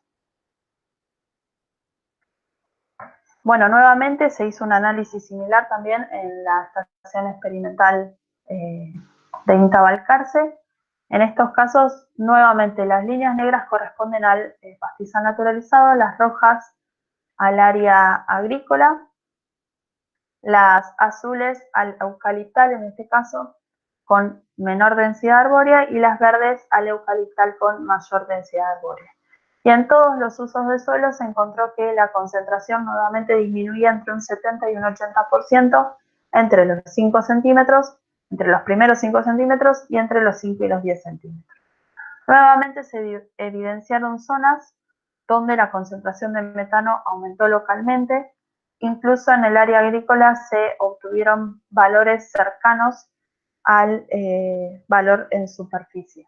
Bueno, nuevamente se hizo un análisis similar también en la estación experimental de INTA Balcarce. En estos casos, nuevamente, las líneas negras corresponden al pastizal naturalizado, las rojas al área agrícola, las azules al eucaliptal, en este caso, con menor densidad arbórea, y las verdes al eucaliptal con mayor densidad arbórea. Y en todos los usos del suelo se encontró que la concentración nuevamente disminuía entre un 70 y un 80% entre los 5 centímetros, entre los primeros 5 centímetros y entre los 5 y los 10 centímetros. Nuevamente se evidenciaron zonas donde la concentración de metano aumentó localmente. Incluso en el área agrícola se obtuvieron valores cercanos al valor en superficie,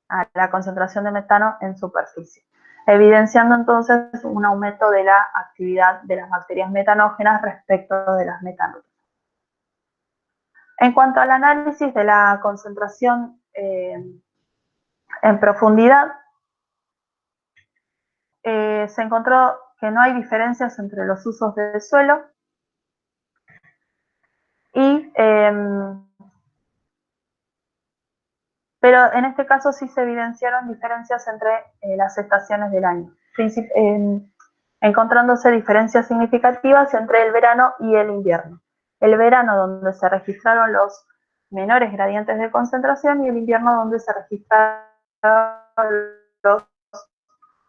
a la concentración de metano en superficie, evidenciando entonces un aumento de la actividad de las bacterias metanógenas respecto de las metanógenas. En cuanto al análisis de la concentración en profundidad, se encontró que no hay diferencias entre los usos del suelo pero en este caso sí se evidenciaron diferencias entre las estaciones del año, encontrándose diferencias significativas entre el verano y el invierno. El verano, donde se registraron los menores gradientes de concentración, y el invierno, donde se registraron los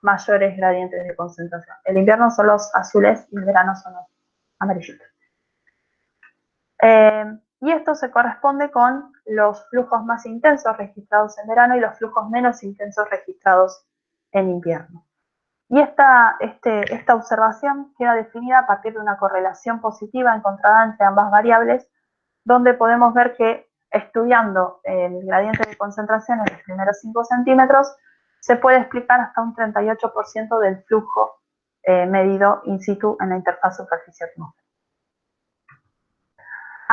mayores gradientes de concentración. El invierno son los azules y el verano son los amarillitos. Y esto se corresponde con los flujos más intensos registrados en verano y los flujos menos intensos registrados en invierno. Y esta observación queda definida a partir de una correlación positiva encontrada entre ambas variables, donde podemos ver que estudiando el gradiente de concentración en los primeros 5 centímetros, se puede explicar hasta un 38% del flujo medido in situ en la interfaz superficie-atmósfera.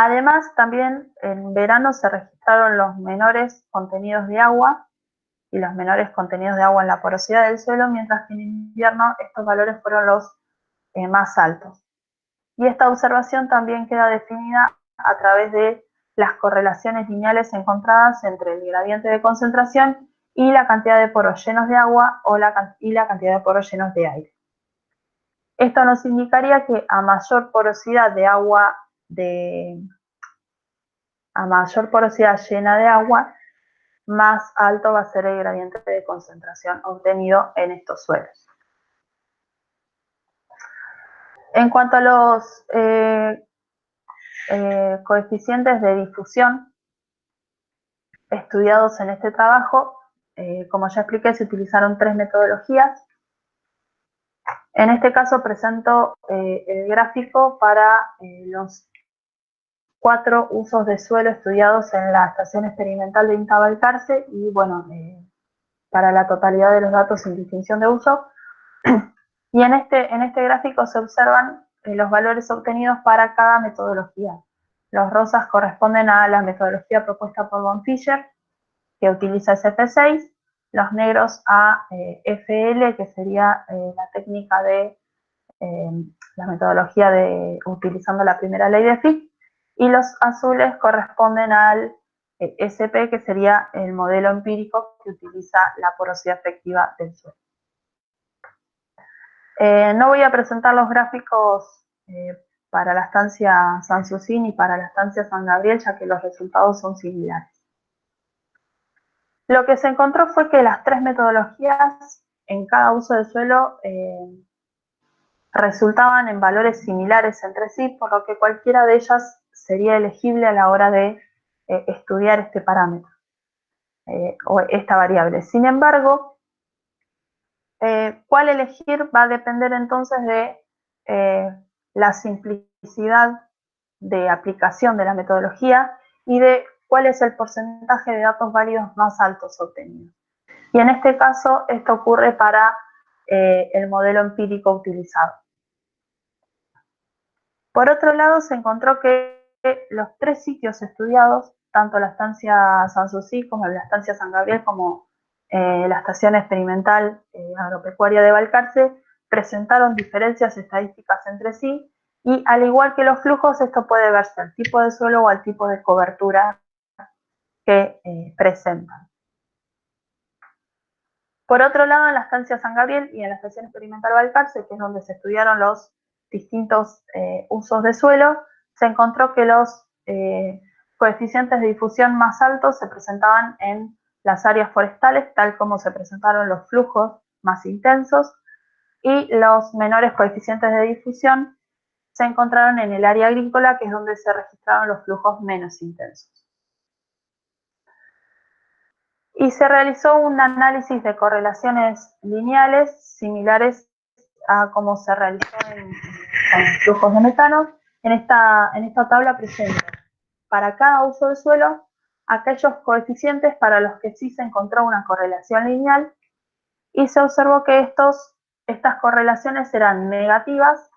Además, también en verano se registraron los menores contenidos de agua y los menores contenidos de agua en la porosidad del suelo, mientras que en invierno estos valores fueron los más altos. Y esta observación también queda definida a través de las correlaciones lineales encontradas entre el gradiente de concentración y la cantidad de poros llenos de agua y la cantidad de poros llenos de aire. Esto nos indicaría que a mayor porosidad de agua, a mayor porosidad llena de agua, más alto va a ser el gradiente de concentración obtenido en estos suelos. En cuanto a los coeficientes de difusión estudiados en este trabajo, como ya expliqué, se utilizaron 3 metodologías. En este caso presento el gráfico para los 4 usos de suelo estudiados en la estación experimental de INTA Balcarce y bueno, para la totalidad de los datos sin distinción de uso. Y en este gráfico se observan los valores obtenidos para cada metodología. Los rosas corresponden a la metodología propuesta por von Fischer, que utiliza SF6, los negros a FL, que sería la técnica de la metodología de utilizando la primera ley de Fick, y los azules corresponden al SP, que sería el modelo empírico que utiliza la porosidad efectiva del suelo. No voy a presentar los gráficos para la estancia Sanssouci ni para la estancia San Gabriel, ya que los resultados son similares. Lo que se encontró fue que las 3 metodologías en cada uso de suelo resultaban en valores similares entre sí, por lo que cualquiera de ellas sería elegible a la hora de estudiar este parámetro o esta variable. Sin embargo, cuál elegir va a depender entonces de la simplicidad de aplicación de la metodología y de cuál es el porcentaje de datos válidos más altos obtenidos. Y en este caso, esto ocurre para el modelo empírico utilizado. Por otro lado, se encontró que los 3 sitios estudiados, tanto la estancia Sanssouci como la estancia San Gabriel, como la estación experimental agropecuaria de Balcarce, presentaron diferencias estadísticas entre sí, y al igual que los flujos, esto puede verse al tipo de suelo o al tipo de cobertura que presentan. Por otro lado, en la estancia San Gabriel y en la estación experimental Balcarce, que es donde se estudiaron los distintos usos de suelo, se encontró que los coeficientes de difusión más altos se presentaban en las áreas forestales, tal como se presentaron los flujos más intensos, y los menores coeficientes de difusión se encontraron en el área agrícola, que es donde se registraron los flujos menos intensos. Y se realizó un análisis de correlaciones lineales similares a como se realizó con los flujos de metano. En esta tabla presento para cada uso de suelo aquellos coeficientes para los que sí se encontró una correlación lineal, y se observó que estas correlaciones eran negativas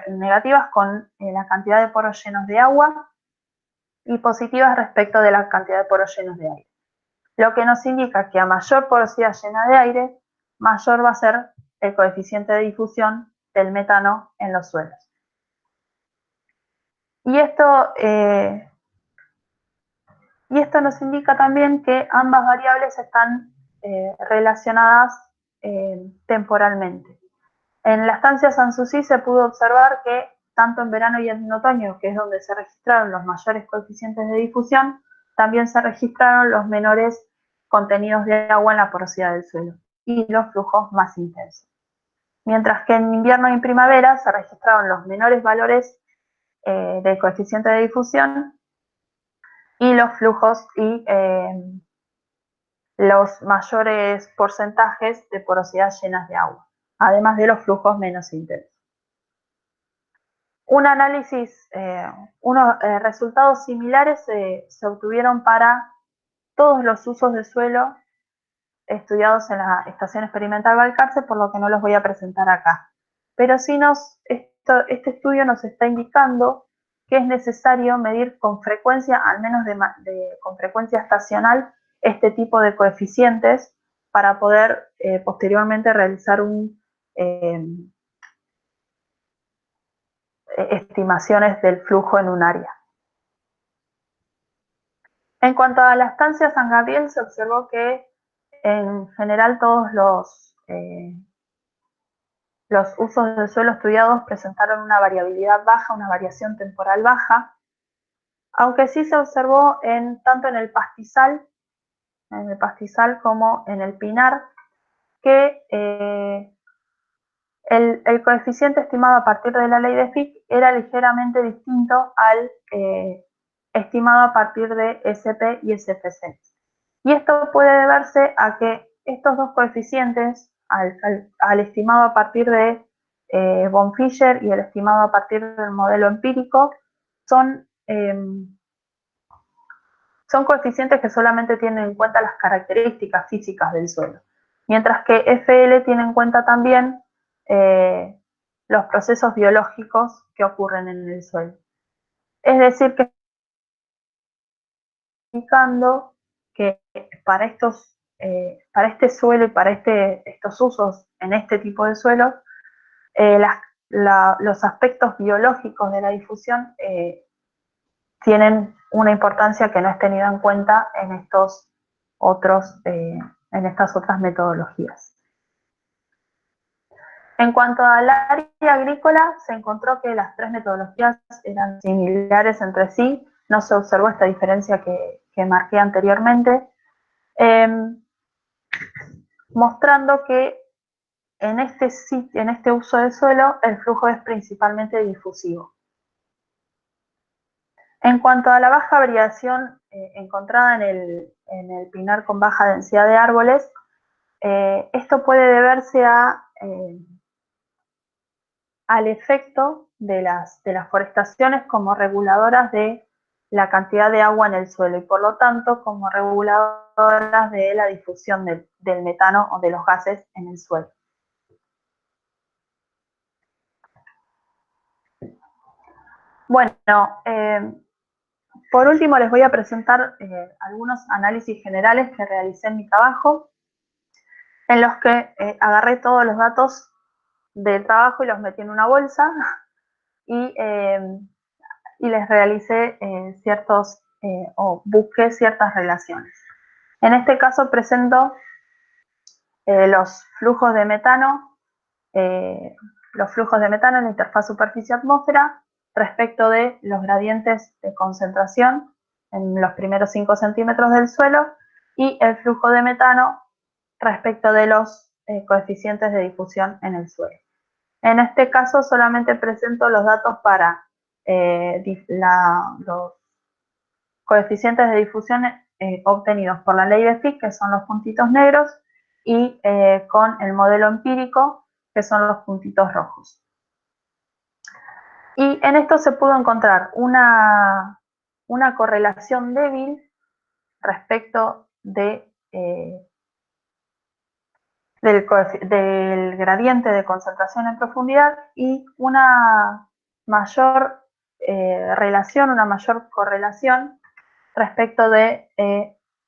negativas con la cantidad de poros llenos de agua y positivas respecto de la cantidad de poros llenos de aire. Lo que nos indica que a mayor porosidad llena de aire, mayor va a ser el coeficiente de difusión del metano en los suelos. Y esto nos indica también que ambas variables están relacionadas temporalmente. En la estancia Sanssouci se pudo observar que tanto en verano y en otoño, que es donde se registraron los mayores coeficientes de difusión, también se registraron los menores contenidos de agua en la porosidad del suelo y los flujos más intensos. Mientras que en invierno y en primavera se registraron los menores valores del coeficiente de difusión y los flujos y los mayores porcentajes de porosidad llenas de agua, además de los flujos menos intensos. Un análisis, unos resultados similares se obtuvieron para todos los usos de suelo estudiados en la estación experimental Balcarce, por lo que no los voy a presentar acá. Pero sí este estudio nos está indicando que es necesario medir con frecuencia, al menos con frecuencia estacional, este tipo de coeficientes para poder posteriormente realizar estimaciones del flujo en un área. En cuanto a la estancia San Gabriel, se observó que en general todos los usos del suelo estudiados presentaron una variabilidad baja, una variación temporal baja, aunque sí se observó tanto en el pastizal como en el pinar, que el coeficiente estimado a partir de la ley de Fick era ligeramente distinto al estimado a partir de SP y SPC. Y esto puede deberse a que estos dos coeficientes, al estimado a partir de Bonfischer y el estimado a partir del modelo empírico, son coeficientes que solamente tienen en cuenta las características físicas del suelo, mientras que FL tiene en cuenta también los procesos biológicos que ocurren en el suelo. Es decir, que indicando que para este suelo y para estos usos en este tipo de suelos, los aspectos biológicos de la difusión tienen una importancia que no es tenida en cuenta en estas otras metodologías. En cuanto al área agrícola, se encontró que las tres metodologías eran similares entre sí, no se observó esta diferencia que marqué anteriormente, mostrando que en este uso del suelo el flujo es principalmente difusivo. En cuanto a la baja variación encontrada en el pinar con baja densidad de árboles, esto puede deberse al efecto de las forestaciones como reguladoras de la cantidad de agua en el suelo y por lo tanto como reguladoras de la difusión del metano o de los gases en el suelo. Bueno, por último les voy a presentar algunos análisis generales que realicé en mi trabajo, en los que agarré todos los datos del trabajo y los metí en una bolsa y les realicé o busqué ciertas relaciones. En este caso presento los flujos de metano en la interfaz superficie-atmósfera respecto de los gradientes de concentración en los primeros 5 centímetros del suelo y el flujo de metano respecto de los coeficientes de difusión en el suelo. En este caso solamente presento los datos para los coeficientes de difusión obtenidos por la ley de Fick, que son los puntitos negros, y con el modelo empírico, que son los puntitos rojos. Y en esto se pudo encontrar una correlación débil respecto del gradiente de concentración en profundidad y una mayor relación, una mayor correlación respecto de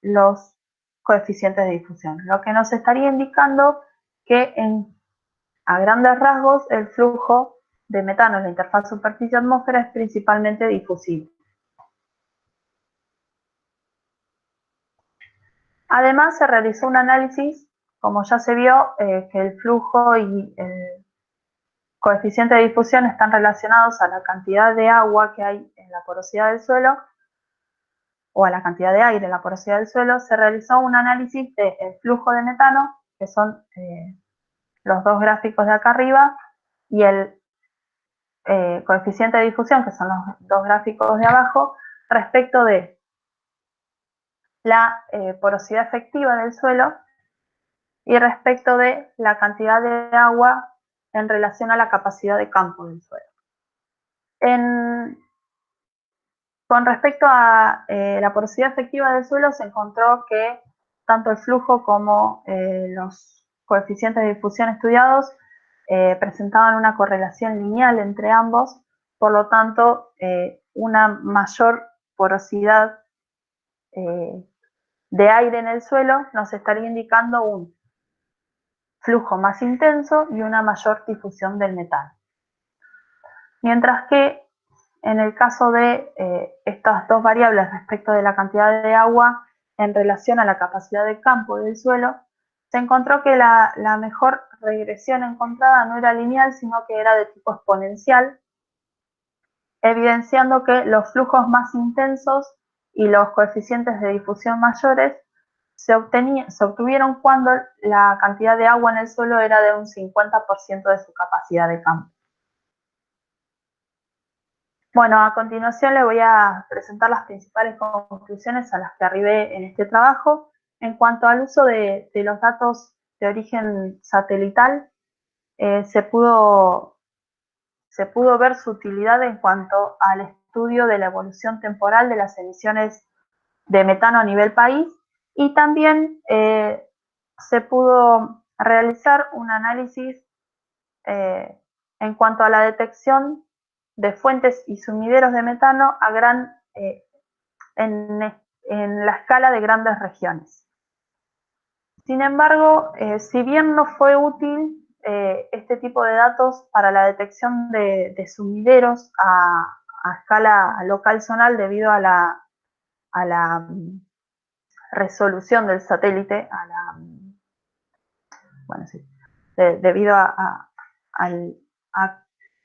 los coeficientes de difusión, lo que nos estaría indicando que a grandes rasgos el flujo de metano en la interfaz superficie-atmósfera es principalmente difusivo. Además se realizó un análisis, como ya se vio, que el flujo y el coeficiente de difusión están relacionados a la cantidad de agua que hay en la porosidad del suelo o a la cantidad de aire en la porosidad del suelo. Se realizó un análisis del flujo de metano, que son los dos gráficos de acá arriba, y el coeficiente de difusión, que son los dos gráficos de abajo, respecto de la porosidad efectiva del suelo y respecto de la cantidad de agua en relación a la capacidad de campo del suelo. Con respecto a la porosidad efectiva del suelo, se encontró que tanto el flujo como los coeficientes de difusión estudiados presentaban una correlación lineal entre ambos, por lo tanto una mayor porosidad de aire en el suelo, nos estaría indicando un flujo más intenso y una mayor difusión del metano. Mientras que en el caso de estas dos variables respecto de la cantidad de agua en relación a la capacidad de campo del suelo, se encontró que la mejor regresión encontrada no era lineal, sino que era de tipo exponencial, evidenciando que los flujos más intensos y los coeficientes de difusión mayores se obtuvieron cuando la cantidad de agua en el suelo era de un 50% de su capacidad de campo. Bueno, a continuación les voy a presentar las principales conclusiones a las que arribé en este trabajo. En cuanto al uso de los datos de origen satelital, se pudo ver su utilidad en cuanto al estudio de la evolución temporal de las emisiones de metano a nivel país, y también se pudo realizar un análisis en cuanto a la detección de fuentes y sumideros de metano en la escala de grandes regiones. Sin embargo, si bien no fue útil este tipo de datos para la detección de sumideros a escala local zonal debido a la resolución del satélite, debido a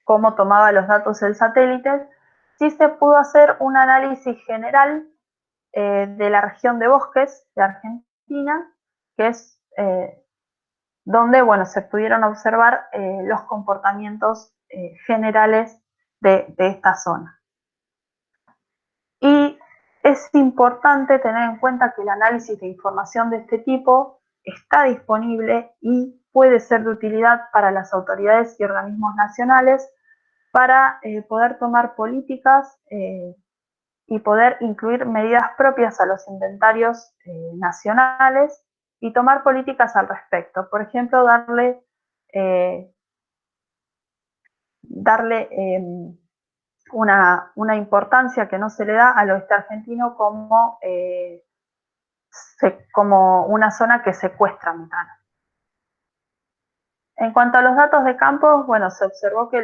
cómo tomaba los datos el satélite, sí se pudo hacer un análisis general de la región de bosques de Argentina, que es donde se pudieron observar los comportamientos generales de esta zona. Y es importante tener en cuenta que el análisis de información de este tipo está disponible y puede ser de utilidad para las autoridades y organismos nacionales para poder tomar políticas y poder incluir medidas propias a los inventarios nacionales y tomar políticas al respecto. Por ejemplo, darle una importancia que no se le da al oeste argentino como una zona que secuestra metano. En cuanto a los datos de campo, se observó que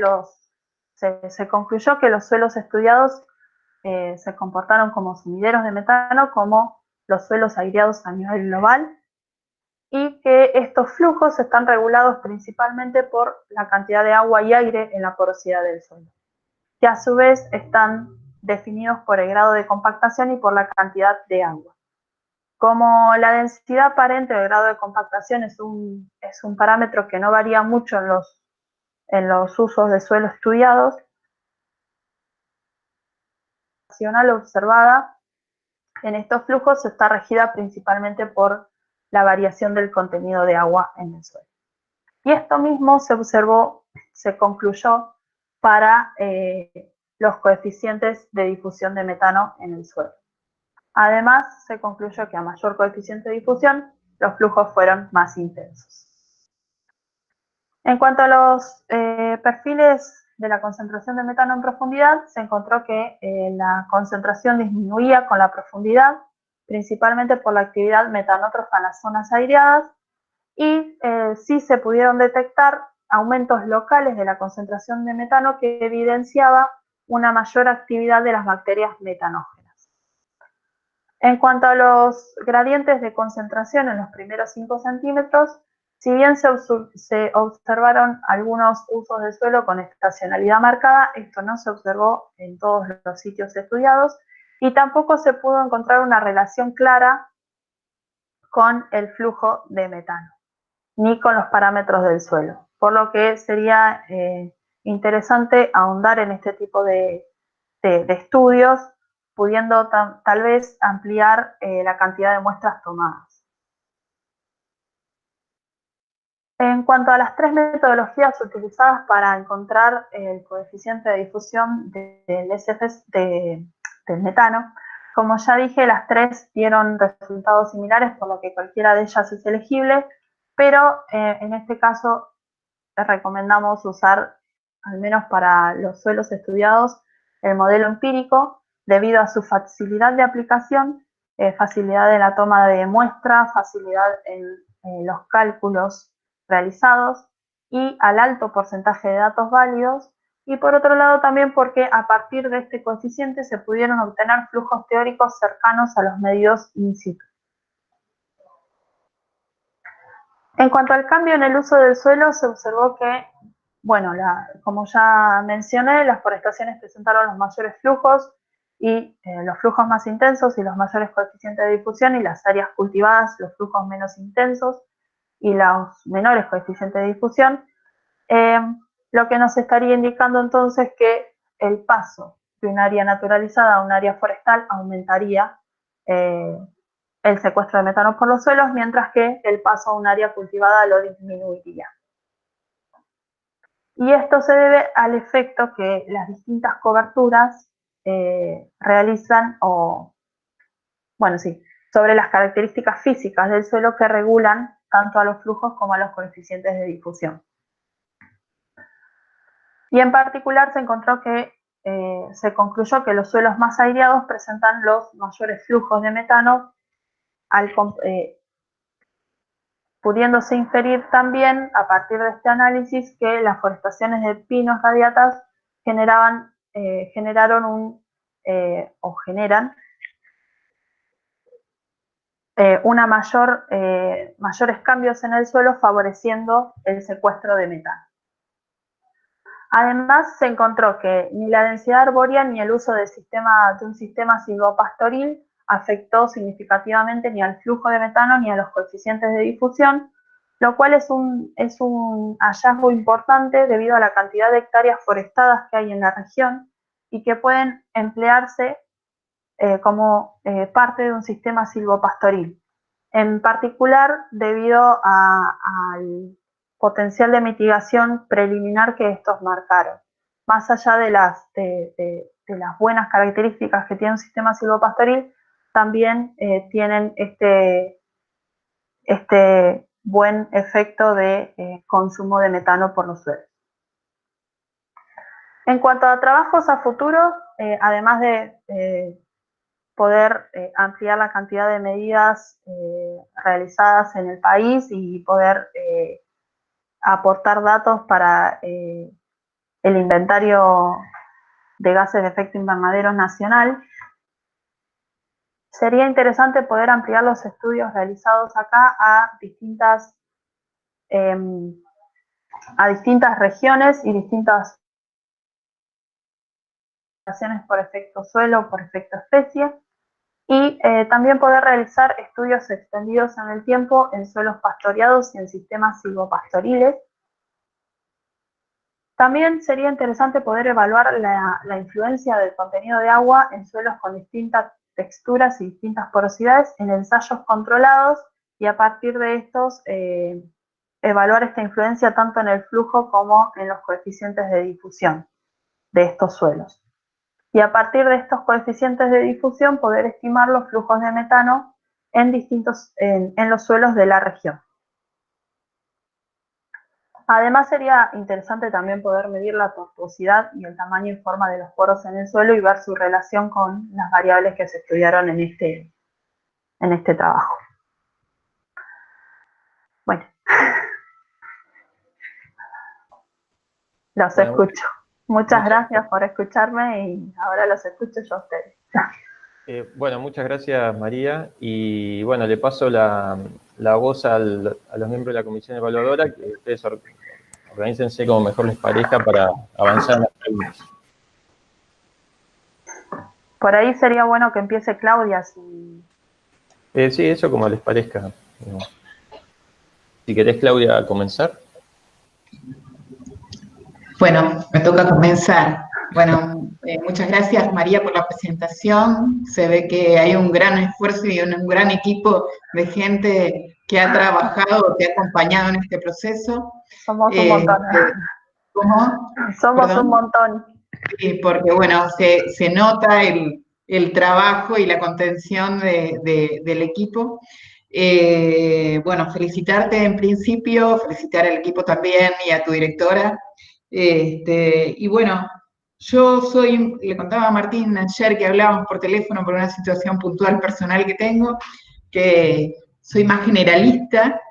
se concluyó que los suelos estudiados se comportaron como sumideros de metano, como los suelos aireados a nivel global, y que estos flujos están regulados principalmente por la cantidad de agua y aire en la porosidad del suelo, que a su vez están definidos por el grado de compactación y por la cantidad de agua. Como la densidad aparente o el grado de compactación es un parámetro que no varía mucho en los usos de suelo estudiados, la relación observada en estos flujos está regida principalmente por la variación del contenido de agua en el suelo. Y esto mismo se concluyó para los coeficientes de difusión de metano en el suelo. Además, se concluyó que a mayor coeficiente de difusión, los flujos fueron más intensos. En cuanto a los perfiles de la concentración de metano en profundidad, se encontró que la concentración disminuía con la profundidad, principalmente por la actividad metanótrofa en las zonas aireadas, y sí se pudieron detectar aumentos locales de la concentración de metano que evidenciaba una mayor actividad de las bacterias metanógenas. En cuanto a los gradientes de concentración en los primeros 5 centímetros, si bien se observaron algunos usos de suelo con estacionalidad marcada, esto no se observó en todos los sitios estudiados y tampoco se pudo encontrar una relación clara con el flujo de metano, ni con los parámetros del suelo, por lo que sería interesante ahondar en este tipo de estudios, pudiendo tal vez ampliar la cantidad de muestras tomadas. En cuanto a las 3 metodologías utilizadas para encontrar el coeficiente de difusión del metano, como ya dije, las 3 dieron resultados similares, por lo que cualquiera de ellas es elegible, pero en este caso les recomendamos usar, al menos para los suelos estudiados, el modelo empírico debido a su facilidad de aplicación, facilidad en la toma de muestra, facilidad en los cálculos realizados y al alto porcentaje de datos válidos, y por otro lado también porque a partir de este coeficiente se pudieron obtener flujos teóricos cercanos a los medidos in situ. En cuanto al cambio en el uso del suelo, se observó que, bueno, como ya mencioné, las forestaciones presentaron los mayores flujos y los flujos más intensos y los mayores coeficientes de difusión, y las áreas cultivadas los flujos menos intensos y los menores coeficientes de difusión, lo que nos estaría indicando entonces que el paso de un área naturalizada a un área forestal aumentaría el secuestro de metano por los suelos, mientras que el paso a un área cultivada lo disminuiría. Y esto se debe al efecto que las distintas coberturas realizan, sobre las características físicas del suelo que regulan tanto a los flujos como a los coeficientes de difusión. Y en particular se encontró que se concluyó que los suelos más aireados presentan los mayores flujos de metano, pudiéndose inferir también a partir de este análisis que las forestaciones de pinos radiatas generan mayores cambios en el suelo, favoreciendo el secuestro de metano. Además, se encontró que ni la densidad arbórea ni el uso de un sistema silvopastoril afectó significativamente ni al flujo de metano ni a los coeficientes de difusión, lo cual es un hallazgo importante debido a la cantidad de hectáreas forestadas que hay en la región y que pueden emplearse como parte de un sistema silvopastoril, en particular debido al potencial de mitigación preliminar que estos marcaron. Más allá de las buenas características que tiene un sistema silvopastoril, también tienen este buen efecto de consumo de metano por los suelos. En cuanto a trabajos a futuro, además de poder ampliar la cantidad de medidas realizadas en el país y poder aportar datos para el inventario de gases de efecto invernadero nacional, sería interesante poder ampliar los estudios realizados acá a distintas regiones y distintas por efecto suelo, por efecto especie, y también poder realizar estudios extendidos en el tiempo en suelos pastoreados y en sistemas silvopastoriles. También sería interesante poder evaluar la influencia del contenido de agua en suelos con distintas texturas y distintas porosidades en ensayos controlados, y a partir de estos evaluar esta influencia tanto en el flujo como en los coeficientes de difusión de estos suelos. Y a partir de estos coeficientes de difusión poder estimar los flujos de metano en los suelos de la región. Además, sería interesante también poder medir la tortuosidad y el tamaño y forma de los poros en el suelo y ver su relación con las variables que se estudiaron en este trabajo. Bueno, los escucho. Muchas gracias por escucharme y ahora los escucho yo a ustedes. Bueno, muchas gracias, María. Y bueno, le paso la voz a los miembros de la comisión evaluadora, que ustedes organícense como mejor les parezca para avanzar en las preguntas. Por ahí sería bueno que empiece Claudia. Sí, eso como les parezca. Si querés, Claudia, comenzar. Bueno, me toca comenzar. Bueno, muchas gracias, María, por la presentación. Se ve que hay un gran esfuerzo y un gran equipo de gente que ha trabajado, que ha acompañado en este proceso. Somos un montón. ¿Cómo? Somos ¿Perdón? Un montón. Sí, porque bueno, se nota el trabajo y la contención del equipo. Bueno, felicitarte en principio, felicitar al equipo también y a tu directora. Y bueno, le contaba a Martín ayer que hablábamos por teléfono por una situación puntual personal que tengo, que soy más generalista.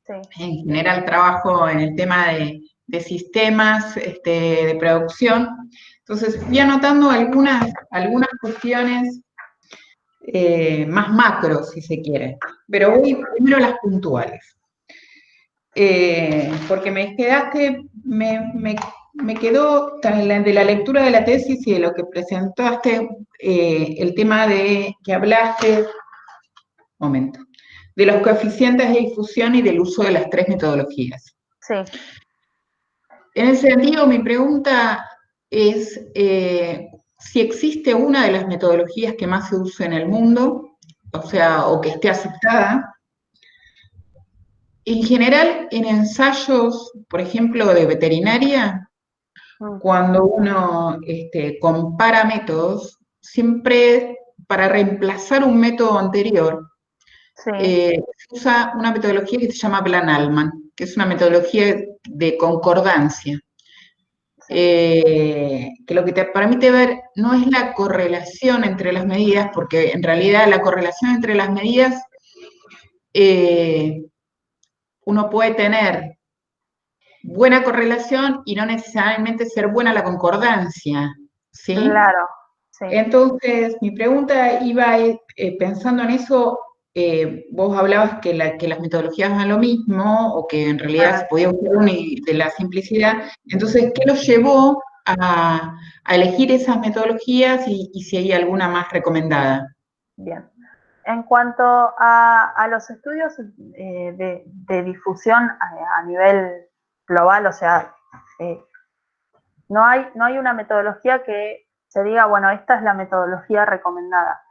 Sí. En general trabajo en el tema de sistemas de producción. Entonces fui anotando algunas cuestiones más macro, si se quiere. Pero voy primero a las puntuales. Porque me quedó de la lectura de la tesis y de lo que presentaste, el tema de que hablaste, de los coeficientes de difusión y del uso de las 3 metodologías. Sí. En ese sentido, mi pregunta es si existe una de las metodologías que más se usa en el mundo, o que esté aceptada. En general, en ensayos, por ejemplo, de veterinaria, cuando uno compara métodos, siempre para reemplazar un método anterior, Sí. se usa una metodología que se llama Plan-Allman, que es una metodología de concordancia. Que lo que te permite ver no es la correlación entre las medidas, porque en realidad la correlación entre las medidas, uno puede tener buena correlación y no necesariamente ser buena la concordancia, ¿sí? Claro, sí. Entonces, mi pregunta iba pensando en eso. Vos hablabas que las metodologías van lo mismo, o que en realidad se podía usar una y de la simplicidad. Entonces, ¿qué los llevó a elegir esas metodologías y si hay alguna más recomendada? Bien. En cuanto a los estudios de difusión a nivel global, o sea, no hay una metodología que se diga, bueno, esta es la metodología recomendada,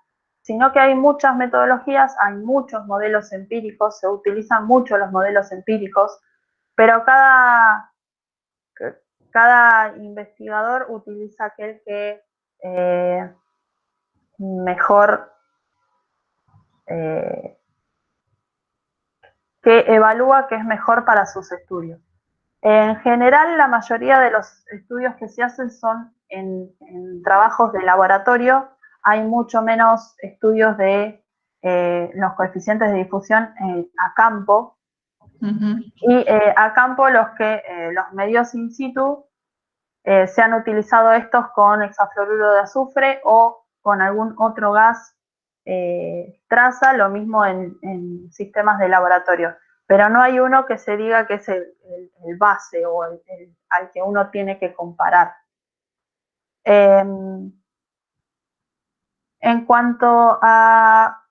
sino que hay muchas metodologías, hay muchos modelos empíricos, se utilizan mucho los modelos empíricos, pero cada investigador utiliza aquel que mejor, que evalúa que es mejor para sus estudios. En general, la mayoría de los estudios que se hacen son en trabajos de laboratorio. Hay mucho menos estudios de los coeficientes de difusión a campo. Y a campo los medios in situ se han utilizado estos con hexafluoruro de azufre o con algún otro gas traza, lo mismo en sistemas de laboratorio. Pero no hay uno que se diga que es el base o al que uno tiene que comparar. En cuanto a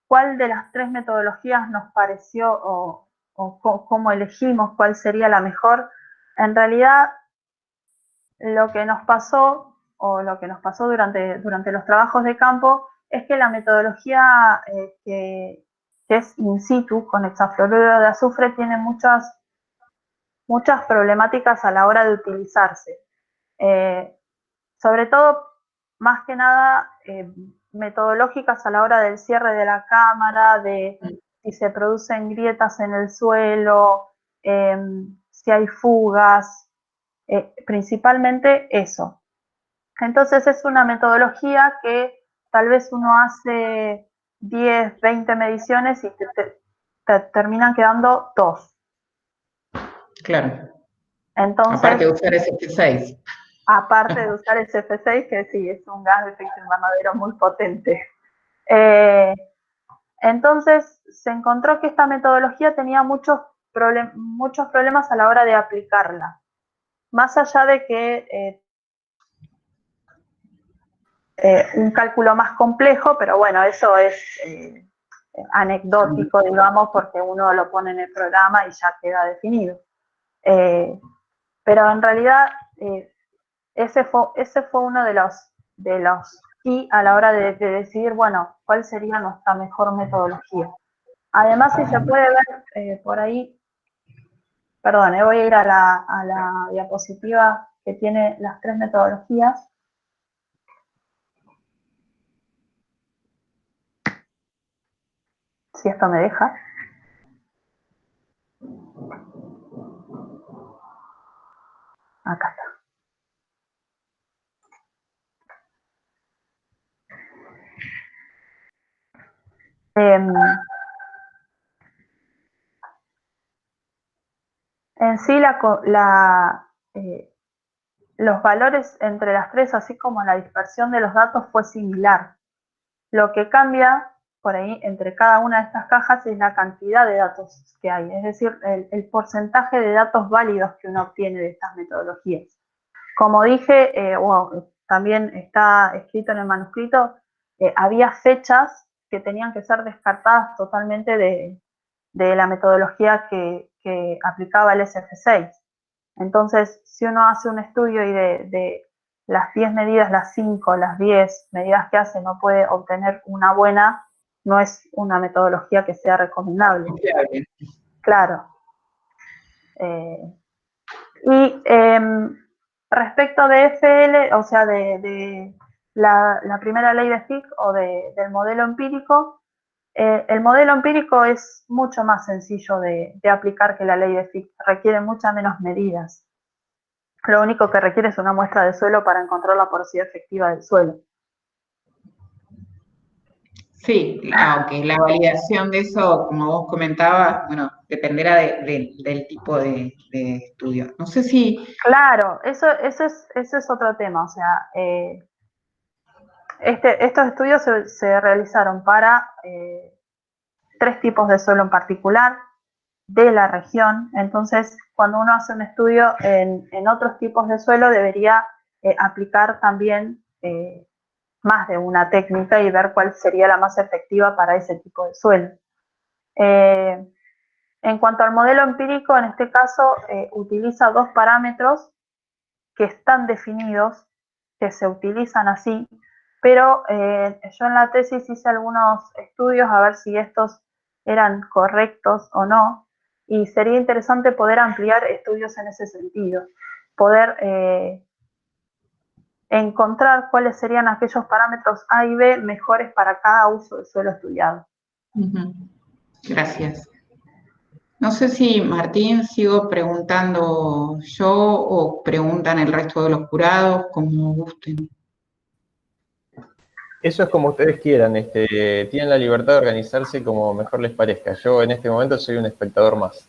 cuál de las 3 metodologías nos pareció o cómo elegimos cuál sería la mejor, en realidad lo que nos pasó durante los trabajos de campo es que la metodología que es in situ con hexafluoruro de azufre tiene muchas problemáticas a la hora de utilizarse. Sobre todo, más que nada, metodológicas a la hora del cierre de la cámara, de si se producen grietas en el suelo, si hay fugas, principalmente eso. Entonces es una metodología que tal vez uno hace 10, 20 mediciones y te terminan quedando 2. Claro. Entonces, aparte de usar SF6. Aparte de usar el SF6, que sí, es un gas de efecto invernadero muy potente. Entonces, se encontró que esta metodología tenía muchos problemas a la hora de aplicarla. Más allá de que un cálculo más complejo, pero bueno, eso es anecdótico, digamos, porque uno lo pone en el programa y ya queda definido. Pero en realidad, ese fue uno de los y a la hora de decidir, bueno, cuál sería nuestra mejor metodología. Además, si se puede ver por ahí, perdón, voy a ir a la diapositiva que tiene las 3 metodologías. Si esto me deja. Acá está. En sí, los valores entre las tres, así como la dispersión de los datos, fue similar. Lo que cambia por ahí entre cada una de estas cajas es la cantidad de datos que hay, es decir, el porcentaje de datos válidos que uno obtiene de estas metodologías. Como dije, también está escrito en el manuscrito, había fechas que tenían que ser descartadas totalmente de la metodología que aplicaba el SF6. Entonces, si uno hace un estudio y de las 10 medidas, las 5, las 10 medidas que hace, no puede obtener una buena, no es una metodología que sea recomendable. Claro. Respecto de FL, o sea, de la primera ley de Fick o del modelo empírico, el modelo empírico es mucho más sencillo de aplicar que la ley de Fick, requiere muchas menos medidas. Lo único que requiere es una muestra de suelo para encontrar la porosidad efectiva del suelo. Sí, aunque la validación de eso, como vos comentabas, bueno, dependerá del tipo de estudio. No sé si... Claro, eso es otro tema. O sea, estos estudios se realizaron para 3 tipos de suelo en particular de la región. Entonces, cuando uno hace un estudio en otros tipos de suelo, debería aplicar también más de una técnica y ver cuál sería la más efectiva para ese tipo de suelo. En cuanto al modelo empírico, en este caso, utiliza 2 parámetros que están definidos, que se utilizan así, pero yo en la tesis hice algunos estudios a ver si estos eran correctos o no, y sería interesante poder ampliar estudios en ese sentido, poder encontrar cuáles serían aquellos parámetros A y B mejores para cada uso del suelo estudiado. Gracias. No sé si, Martín, sigo preguntando yo o preguntan el resto de los jurados, como gusten. Eso es como ustedes quieran, tienen la libertad de organizarse como mejor les parezca. Yo en este momento soy un espectador más.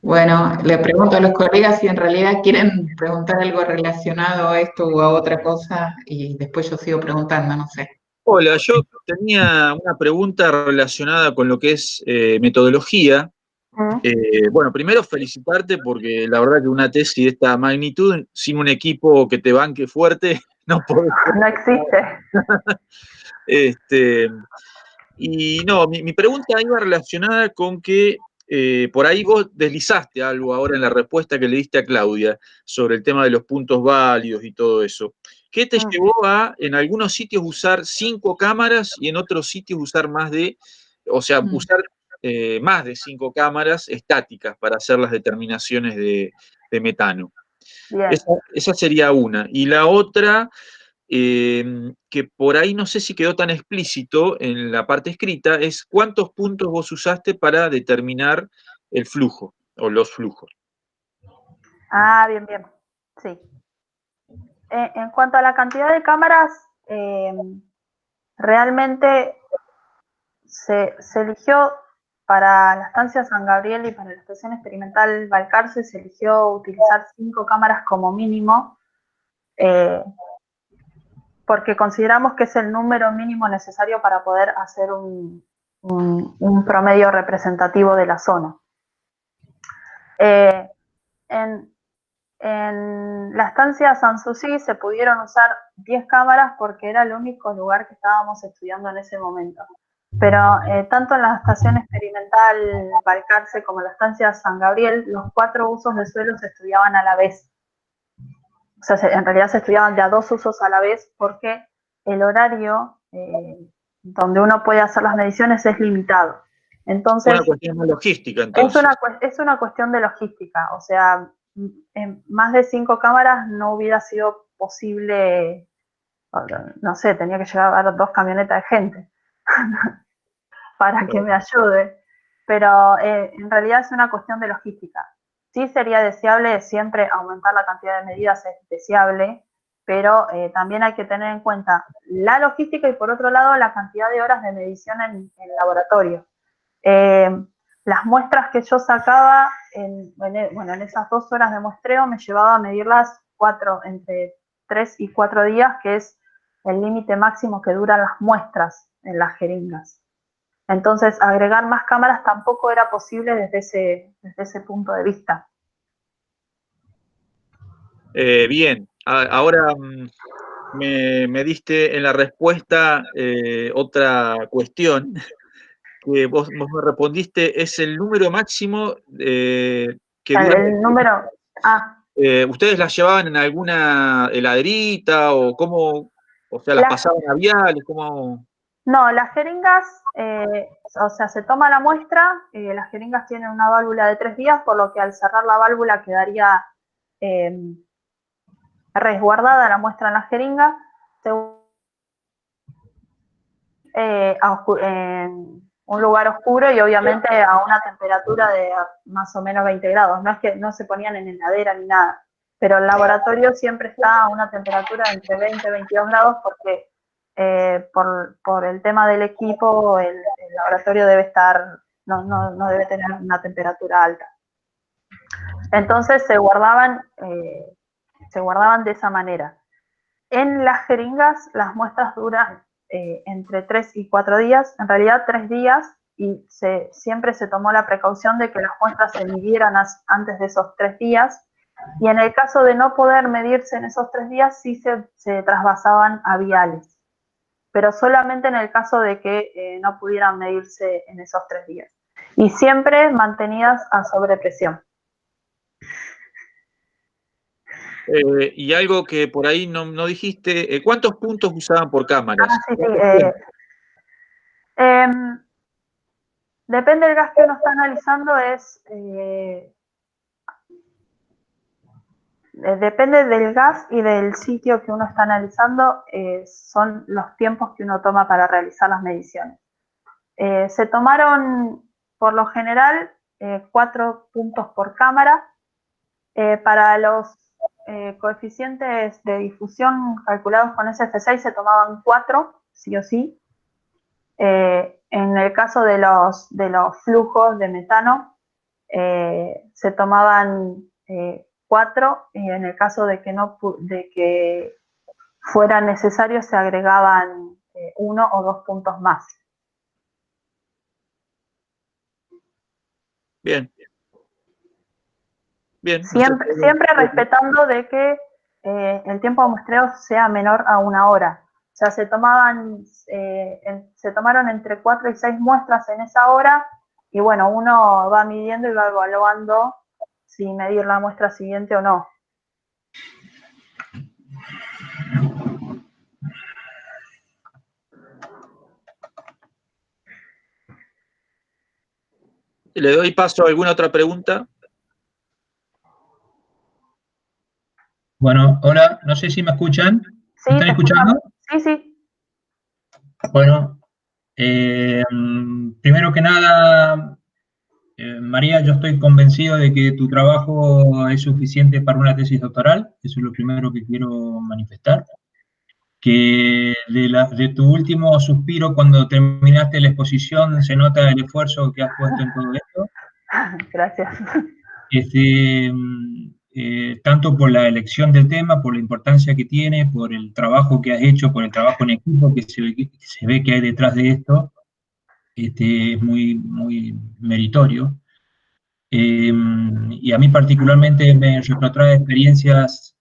Bueno, le pregunto a los colegas si en realidad quieren preguntar algo relacionado a esto o a otra cosa y después yo sigo preguntando, no sé. Hola, yo tenía una pregunta relacionada con lo que es metodología. Bueno, primero felicitarte porque la verdad que una tesis de esta magnitud, sin un equipo que te banque fuerte, no podés. No existe. Y no, mi pregunta iba relacionada con que por ahí vos deslizaste algo ahora en la respuesta que le diste a Claudia sobre el tema de los puntos válidos y todo eso. ¿Qué te llevó a, en algunos sitios, usar 5 cámaras y en otros sitios usar más de 5 cámaras estáticas para hacer las determinaciones de metano? Esa sería una. Y la otra, que por ahí no sé si quedó tan explícito en la parte escrita, es cuántos puntos vos usaste para determinar el flujo o los flujos. Bien. Sí. En cuanto a la cantidad de cámaras, realmente se eligió para la estancia San Gabriel y para la estación experimental Balcarce, se eligió utilizar 5 cámaras como mínimo, porque consideramos que es el número mínimo necesario para poder hacer un promedio representativo de la zona. En la estancia Sanssouci se pudieron usar 10 cámaras porque era el único lugar que estábamos estudiando en ese momento. Pero tanto en la estación experimental Balcarce como en la estancia San Gabriel, los 4 usos de suelo se estudiaban a la vez. O sea, en realidad se estudiaban de a 2 usos a la vez porque el horario donde uno puede hacer las mediciones es limitado. Entonces, una cuestión de logística, entonces. Es una cuestión de logística. O sea, en más de 5 cámaras no hubiera sido posible, no sé, tenía que llegar a haber 2 camionetas de gente para que me ayude. Pero en realidad es una cuestión de logística. Sí sería deseable siempre aumentar la cantidad de medidas, es deseable, pero también hay que tener en cuenta la logística y por otro lado la cantidad de horas de medición en laboratorio. Las muestras que yo sacaba en esas 2 horas de muestreo me llevaba a medirlas entre 3 y 4 días, que es el límite máximo que duran las muestras en las jeringas. Entonces, agregar más cámaras tampoco era posible desde ese punto de vista. Bien, ahora me diste en la respuesta otra cuestión que vos me respondiste, es el número máximo que dura. El número... ¿Ustedes las llevaban en alguna heladerita o cómo? O sea, ¿las pasaban a viales? ¿Cómo? No, las jeringas, o sea, se toma la muestra, las jeringas tienen una válvula de 3 días, por lo que al cerrar la válvula quedaría resguardada la muestra en la jeringa, en un lugar oscuro y obviamente a una temperatura de más o menos 20 grados. No es que no se ponían en heladera ni nada, pero el laboratorio siempre está a una temperatura entre 20 y 22 grados porque por el tema del equipo el laboratorio debe estar, no debe tener una temperatura alta. Entonces se guardaban de esa manera. En las jeringas las muestras duran entre 3 y 4 días, en realidad 3 días, y siempre se tomó la precaución de que las muestras se midieran antes de esos 3 días, y en el caso de no poder medirse en esos 3 días, sí se trasvasaban a viales, pero solamente en el caso de que no pudieran medirse en esos 3 días, y siempre mantenidas a sobrepresión. Y algo que por ahí no dijiste, ¿cuántos puntos usaban por cámaras? Sí. Depende del gas que uno está analizando, depende del gas y del sitio que uno está analizando, son los tiempos que uno toma para realizar las mediciones. Se tomaron, por lo general, 4 puntos por cámara. Para los coeficientes de difusión calculados con SF6 se tomaban 4, sí o sí. En el caso de los flujos de metano, se tomaban 4, y en el caso de que fuera necesario se agregaban 1 o 2 puntos más. Bien. Siempre respetando de que el tiempo de muestreo sea menor a 1 hora. O sea, se tomaron entre 4 y 6 muestras en esa hora, y bueno, uno va midiendo y va evaluando si medir la muestra siguiente o no. Le doy paso a alguna otra pregunta. Bueno, hola, no sé si me escuchan. Sí, ¿Me están escuchando? Sí. Bueno, primero que nada, María, yo estoy convencido de que tu trabajo es suficiente para una tesis doctoral. Eso es lo primero que quiero manifestar. Que de tu último suspiro cuando terminaste la exposición se nota el esfuerzo que has puesto en todo esto. Gracias. Tanto por la elección del tema, por la importancia que tiene, por el trabajo que has hecho, por el trabajo en equipo que se ve que hay detrás de esto, es muy, muy meritorio. Y a mí particularmente me retrotrae experiencias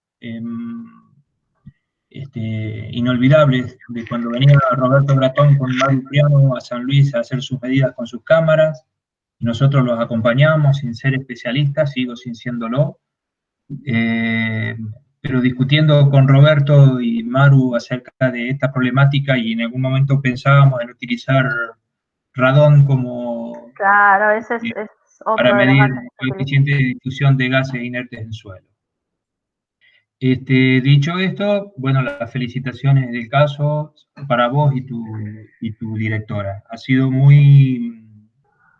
inolvidables de cuando venía Roberto Bratón con Maru Priano a San Luis a hacer sus medidas con sus cámaras, y nosotros los acompañamos sin ser especialistas, sigo sin siéndolo, pero discutiendo con Roberto y Maru acerca de esta problemática, y en algún momento pensábamos en utilizar radón como Claro, ese es otro para de los medir gases el coeficiente de difusión de gases inertes en suelo. Dicho esto, bueno, las felicitaciones del caso para vos y tu directora. Ha sido muy,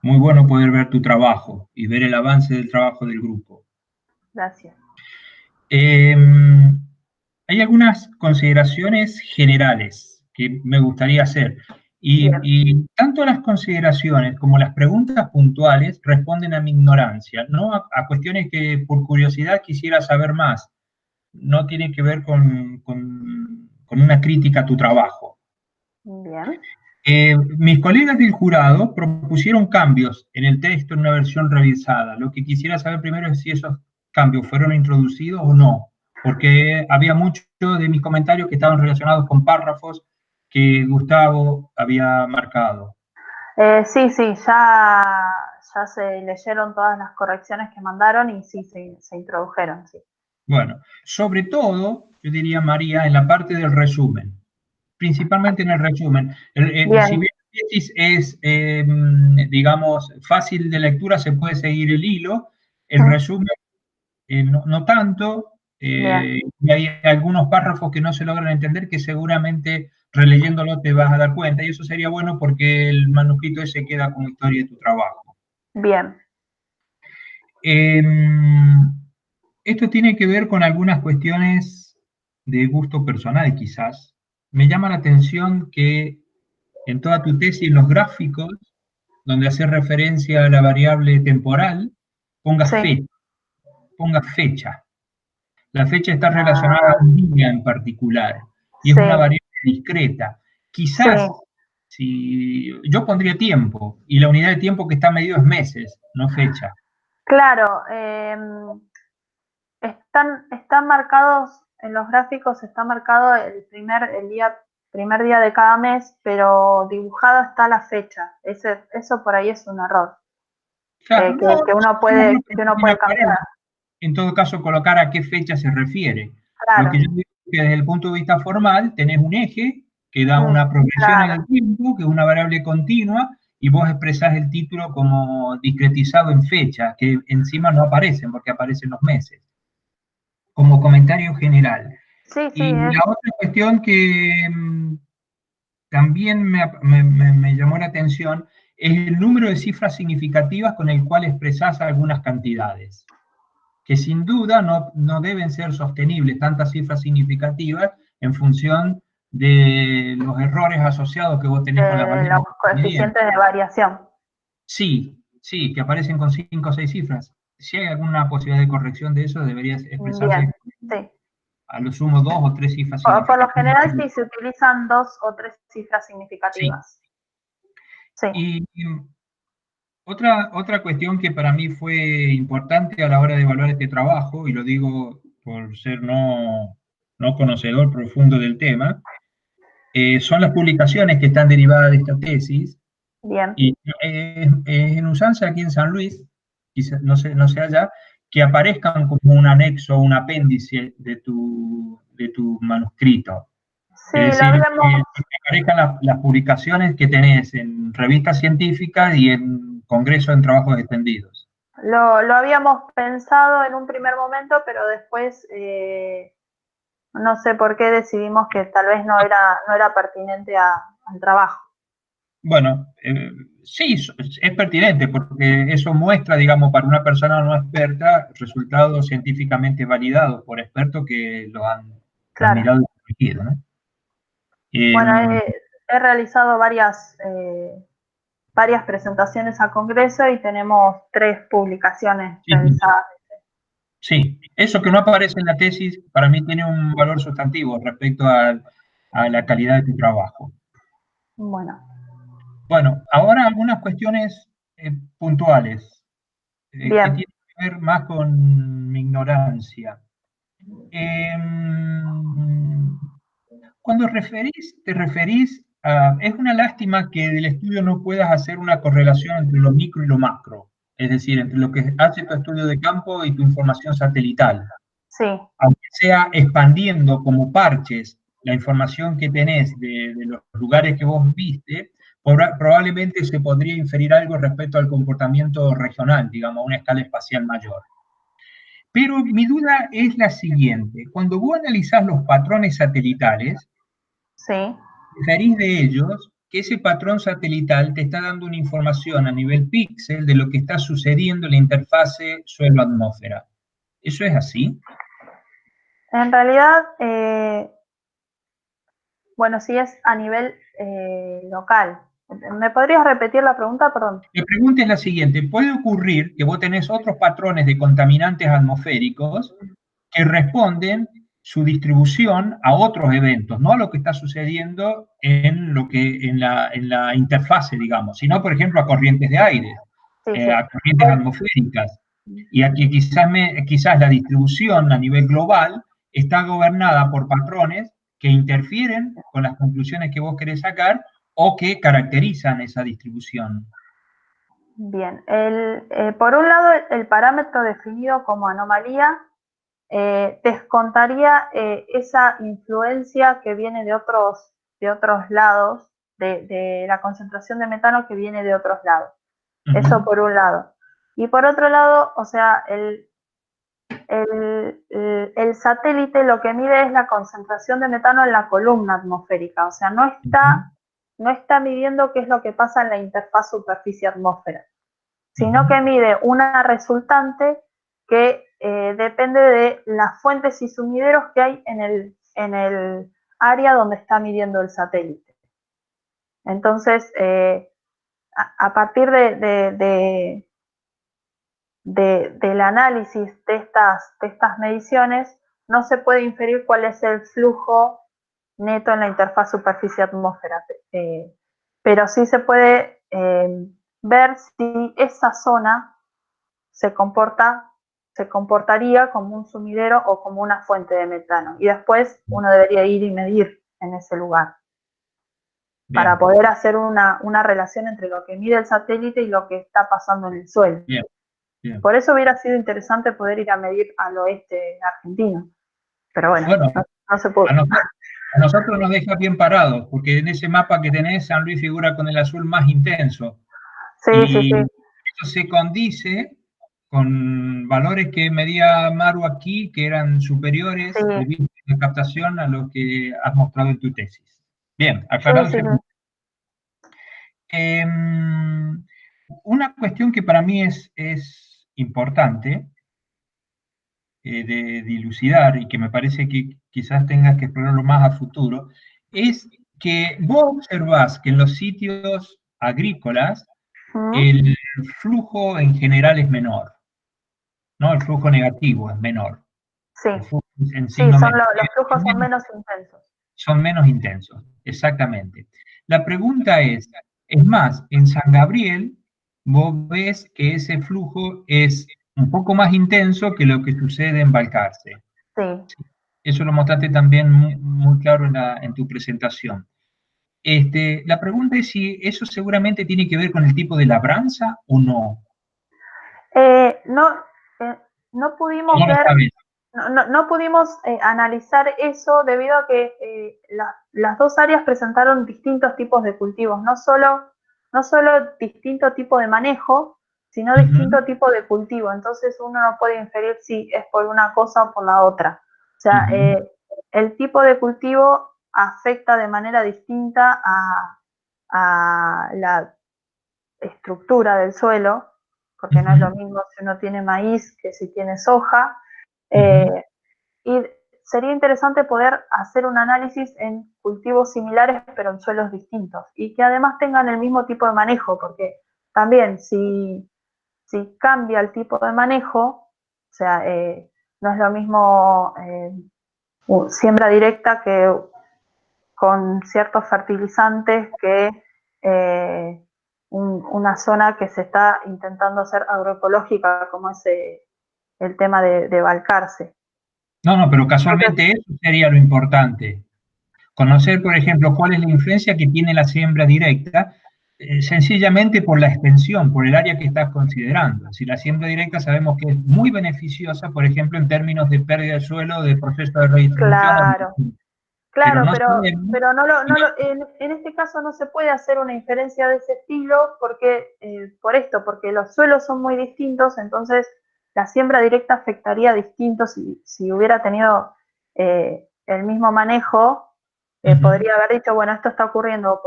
muy bueno poder ver tu trabajo y ver el avance del trabajo del grupo. Gracias. hay algunas consideraciones generales que me gustaría hacer. Y tanto las consideraciones como las preguntas puntuales responden a mi ignorancia, no a cuestiones que por curiosidad quisiera saber más. No tiene que ver con una crítica a tu trabajo. Bien. Mis colegas del jurado propusieron cambios en el texto en una versión revisada. Lo que quisiera saber primero es si esos cambios fueron introducidos o no, porque había muchos de mis comentarios que estaban relacionados con párrafos que Gustavo había marcado. Sí, ya se leyeron todas las correcciones que mandaron y sí, se introdujeron, sí. Bueno, sobre todo, yo diría, María, en la parte del resumen, principalmente en el resumen. Si bien la tesis es, digamos, fácil de lectura, se puede seguir el hilo, el resumen no tanto, y hay algunos párrafos que no se logran entender que seguramente releyéndolo te vas a dar cuenta, y eso sería bueno porque el manuscrito ese queda como historia de tu trabajo. Bien. Esto tiene que ver con algunas cuestiones de gusto personal, quizás. Me llama la atención que en toda tu tesis, los gráficos, donde haces referencia a la variable temporal, pongas fecha. La fecha está relacionada a un día en particular, y es una variable discreta. Quizás, si yo pondría tiempo, y la unidad de tiempo que está medido es meses, no fecha. Claro, están marcados, en los gráficos está marcado el primer día de cada mes, pero dibujada está la fecha. Eso por ahí es un error. Claro, que uno puede cambiar. En todo caso, colocar a qué fecha se refiere. Claro. Lo que yo digo es que desde el punto de vista formal tenés un eje que da una progresión en el tiempo, que es una variable continua, y vos expresás el título como discretizado en fecha, que encima no aparecen porque aparecen los meses. Como comentario general. Y la otra cuestión que también me llamó la atención es el número de cifras significativas con el cual expresás algunas cantidades, que sin duda no deben ser sostenibles tantas cifras significativas en función de los errores asociados que vos tenés con la variable. Los coeficientes de variación. Sí, que aparecen con 5 o 6 cifras. Si hay alguna posibilidad de corrección de eso, deberías expresarse. Bien, a lo sumo 2 o 3 cifras significativas. Por lo general sí se utilizan 2 o 3 cifras significativas. Sí. Y otra cuestión que para mí fue importante a la hora de evaluar este trabajo, y lo digo por ser no conocedor profundo del tema, son las publicaciones que están derivadas de esta tesis. Bien. Y es en usanza aquí en San Luis, quizás no sé allá, que aparezcan como un anexo, un apéndice de tu manuscrito. Sí, es decir, que aparezcan las publicaciones que tenés en revistas científicas y en congresos en trabajos extendidos. Lo habíamos pensado en un primer momento, pero después no sé por qué decidimos que tal vez no era pertinente al trabajo. Bueno, sí, es pertinente porque eso muestra, digamos, para una persona no experta, resultados científicamente validados por expertos que lo han mirado y corregido, ¿no? Bueno, he realizado varias presentaciones a congreso y tenemos 3 publicaciones realizadas. Sí, eso que no aparece en la tesis para mí tiene un valor sustantivo respecto a la calidad de tu trabajo. Bueno, ahora algunas cuestiones puntuales que tienen que ver más con mi ignorancia. Cuando te referís a... Es una lástima que del estudio no puedas hacer una correlación entre lo micro y lo macro, es decir, entre lo que hace tu estudio de campo y tu información satelital. Sí. Aunque sea expandiendo como parches la información que tenés de los lugares que vos viste, probablemente se podría inferir algo respecto al comportamiento regional, digamos, a una escala espacial mayor. Pero mi duda es la siguiente. Cuando vos analizás los patrones satelitales, referís de ellos que ese patrón satelital te está dando una información a nivel píxel de lo que está sucediendo en la interfase suelo-atmósfera. ¿Eso es así? En realidad, bueno, sí es a nivel local. ¿Me podrías repetir la pregunta? Perdón. La pregunta es la siguiente. ¿Puede ocurrir que vos tenés otros patrones de contaminantes atmosféricos que responden su distribución a otros eventos, no a lo que está sucediendo en la interfase, digamos, sino, por ejemplo, a corrientes de aire, Sí, sí. a corrientes atmosféricas, y a que quizás la distribución a nivel global está gobernada por patrones que interfieren con las conclusiones que vos querés sacar o que caracterizan esa distribución. Bien. Por un lado, el parámetro definido como anomalía descontaría esa influencia que viene de otros lados, de la concentración de metano que viene de otros lados. Eso por un lado. Y por otro lado, o sea, el satélite lo que mide es la concentración de metano en la columna atmosférica, o sea, no está midiendo qué es lo que pasa en la interfaz superficie-atmósfera, sino que mide una resultante que depende de las fuentes y sumideros que hay en el área donde está midiendo el satélite. Entonces, a partir del análisis de estas mediciones, no se puede inferir cuál es el flujo neto en la interfaz superficie-atmósfera, pero sí se puede ver si esa zona se comportaría como un sumidero o como una fuente de metano. Y después uno debería ir y medir en ese lugar. Bien. Para poder hacer una relación entre lo que mide el satélite y lo que está pasando en el suelo. Bien. Bien. Por eso hubiera sido interesante poder ir a medir al oeste argentino. Pero bueno, no se pudo. A nosotros nos deja bien parados, porque en ese mapa que tenés, San Luis figura con el azul más intenso. Sí, sí. Eso se condice con valores que medía Maru aquí, que eran superiores de captación a lo que has mostrado en tu tesis. Bien, aclarado. Sí. Una cuestión que para mí es importante de dilucidar y que me parece que quizás tengas que explorarlo más a futuro, es que vos observás que en los sitios agrícolas el flujo en general es menor, ¿no? El flujo negativo es menor. Sí, el flujo en sí, los flujos son menos intensos. Son menos intensos, exactamente. La pregunta es más, en San Gabriel vos ves que ese flujo es un poco más intenso que lo que sucede en Balcarce. Sí. Eso lo mostraste también muy claro en tu presentación. La pregunta es si eso seguramente tiene que ver con el tipo de labranza o no. No pudimos ver, no pudimos analizar eso debido a que las dos áreas presentaron distintos tipos de cultivos, no solo distinto tipo de manejo, sino distinto tipo de cultivo. Entonces uno no puede inferir si es por una cosa o por la otra. O sea, el tipo de cultivo afecta de manera distinta a la estructura del suelo, porque no es lo mismo si uno tiene maíz que si tiene soja. Y sería interesante poder hacer un análisis en cultivos similares pero en suelos distintos y que además tengan el mismo tipo de manejo, porque también si cambia el tipo de manejo, o sea, no es lo mismo siembra directa que con ciertos fertilizantes que una zona que se está intentando hacer agroecológica, como es el tema de Balcarce. No, pero casualmente eso sería lo importante. Conocer, por ejemplo, cuál es la influencia que tiene la siembra directa, sencillamente por la extensión, por el área que estás considerando. Si la siembra directa sabemos que es muy beneficiosa, por ejemplo, en términos de pérdida de suelo, de proceso de redistribución. Claro, pero en este caso no se puede hacer una inferencia de ese estilo porque los suelos son muy distintos, entonces la siembra directa afectaría distinto si hubiera tenido el mismo manejo. Podría haber dicho, bueno, esto está ocurriendo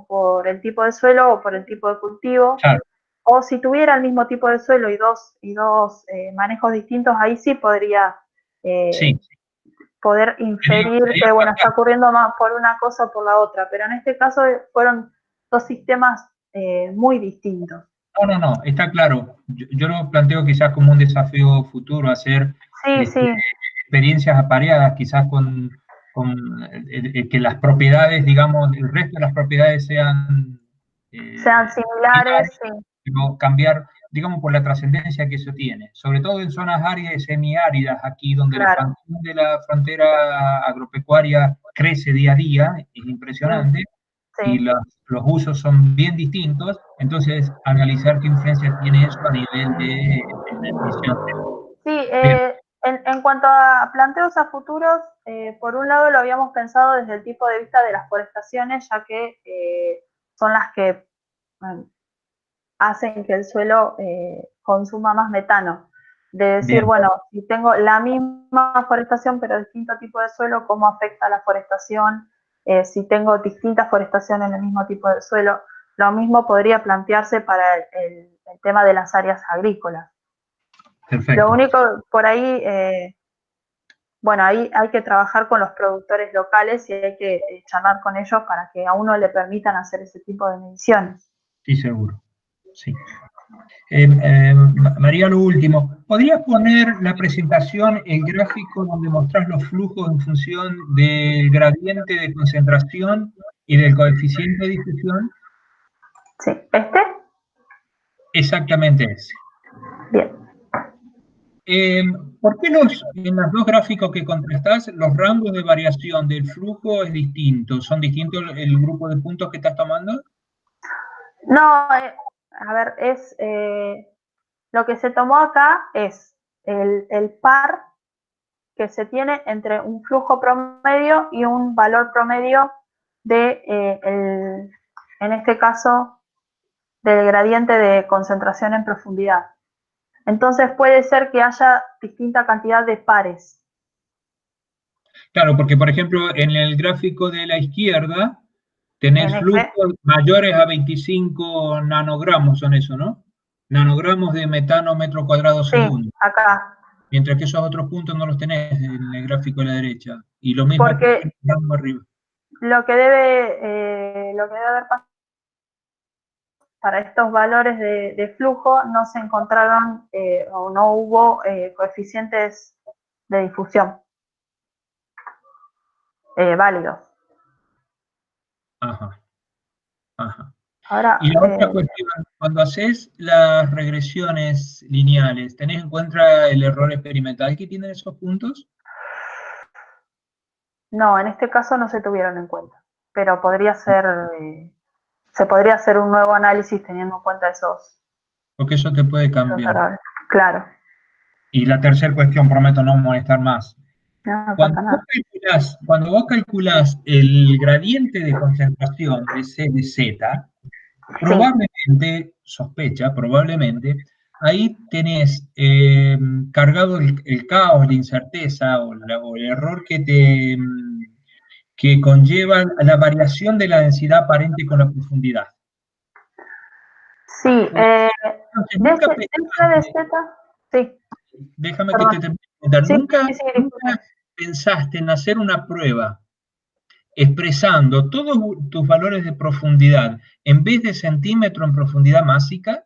por el tipo de suelo o por el tipo de cultivo. Claro. O si tuviera el mismo tipo de suelo y dos manejos distintos, ahí sí podría poder inferir que, bueno, está ocurriendo más por una cosa o por la otra, pero en este caso fueron dos sistemas muy distintos. No, está claro. Yo lo planteo quizás como un desafío futuro, hacer Sí. experiencias apareadas, quizás con que las propiedades, digamos, el resto de las propiedades sean similares, sí. Pero cambiar, digamos, por la trascendencia que eso tiene, sobre todo en zonas áridas y semiáridas, aquí donde la expansión de la frontera agropecuaria crece día a día, es impresionante, y los usos son bien distintos, entonces analizar qué influencia tiene eso a nivel de emisión. Sí, en cuanto a planteos a futuros, por un lado lo habíamos pensado desde el tipo de vista de las forestaciones, ya que son las que hacen que el suelo consuma más metano. De decir, bueno, si tengo la misma forestación pero distinto tipo de suelo, ¿cómo afecta la forestación? Si tengo distintas forestaciones en el mismo tipo de suelo, lo mismo podría plantearse para el tema de las áreas agrícolas. Perfecto. Lo único, por ahí, bueno, ahí hay que trabajar con los productores locales y hay que charlar con ellos para que a uno le permitan hacer ese tipo de mediciones. Sí, seguro. Sí. María, lo último, ¿podrías poner la presentación, el gráfico donde mostrás los flujos en función del gradiente de concentración y del coeficiente de difusión? Sí, ¿este? Exactamente ese. Bien. ¿Por qué en los dos gráficos que contrastás los rangos de variación del flujo es distinto? ¿Son distintos el grupo de puntos que estás tomando? No, a ver, es lo que se tomó acá es el par que se tiene entre un flujo promedio y un valor promedio de, en este caso, del gradiente de concentración en profundidad. Entonces puede ser que haya distinta cantidad de pares. Claro, porque por ejemplo en el gráfico de la izquierda tenés flujos mayores a 25 nanogramos, son eso, ¿no? Nanogramos de metano metro cuadrado segundo. Sí, acá. Mientras que esos otros puntos no los tenés en el gráfico de la derecha. Y lo mismo porque arriba. Lo que debe haber pasado para estos valores de flujo, no se encontraron o no hubo coeficientes de difusión válidos. Ajá. Ahora, Y la otra cuestión, cuando haces las regresiones lineales, ¿tenés en cuenta el error experimental que tienen esos puntos? no, en este caso no se tuvieron en cuenta, pero podría ser, se podría hacer un nuevo análisis teniendo en cuenta esos. Porque eso te puede cambiar. Claro. Y la tercera cuestión, prometo no molestar más. No Cuando pasa nada. vos calculás el gradiente de concentración de C de Z, probablemente, probablemente, ahí tenés cargado el caos, la incerteza o el error que conlleva la variación de la densidad aparente con la profundidad. Sí, Entonces, sí. Déjame que te termine de contar. Sí, Nunca pensaste en hacer una prueba expresando todos tus valores de profundidad en vez de centímetro en profundidad másica,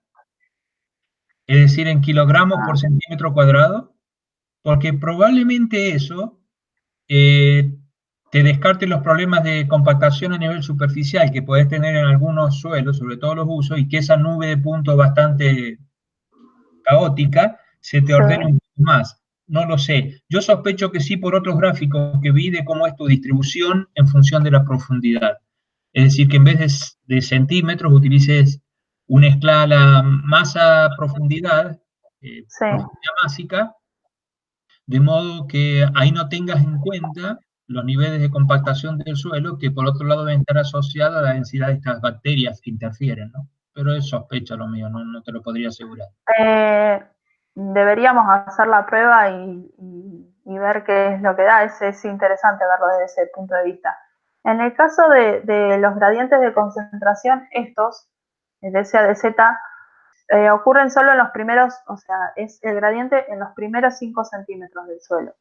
es decir, en kilogramos por centímetro cuadrado, porque probablemente eso te descarte los problemas de compactación a nivel superficial que podés tener en algunos suelos, sobre todo los usos, y que esa nube de puntos bastante caótica se te ordene un poco más. No lo sé. Yo sospecho que sí por otros gráficos que vi de cómo es tu distribución en función de la profundidad. Es decir, que en vez de centímetros utilices una escala masa-profundidad, profundidad másica, de modo que ahí no tengas en cuenta los niveles de compactación del suelo, que por otro lado deben estar asociados a la densidad de estas bacterias que interfieren, ¿no? Pero es sospecha lo mío, no te lo podría asegurar. Deberíamos hacer la prueba y ver qué es lo que da. Es interesante verlo desde ese punto de vista. En el caso de los gradientes de concentración, estos, de C a de Z, ocurren solo en los primeros, o sea, es el gradiente en los primeros 5 centímetros del suelo.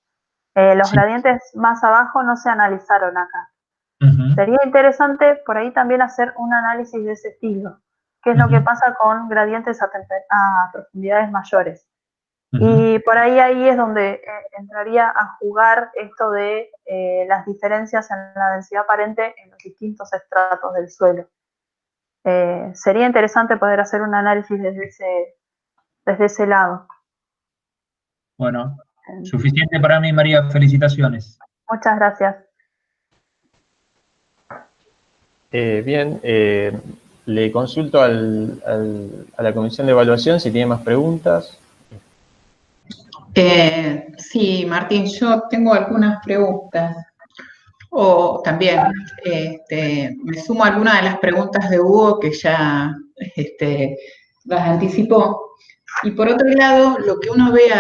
Los Sí. gradientes más abajo no se analizaron acá. Ujú, Sería interesante por ahí también hacer un análisis de ese estilo. ¿Qué es lo que ujú, pasa con gradientes a profundidades mayores? ujú. Y por ahí es donde entraría a jugar esto de las diferencias en la densidad aparente en los distintos estratos del suelo. Sería interesante poder hacer un análisis desde ese lado. Bueno, suficiente para mí, María. Felicitaciones. Muchas gracias. Bien, le consulto a la comisión de evaluación si tiene más preguntas. Sí, Martín, yo tengo algunas preguntas. O también me sumo a algunas de las preguntas de Hugo que ya las anticipó. Y por otro lado, lo que uno ve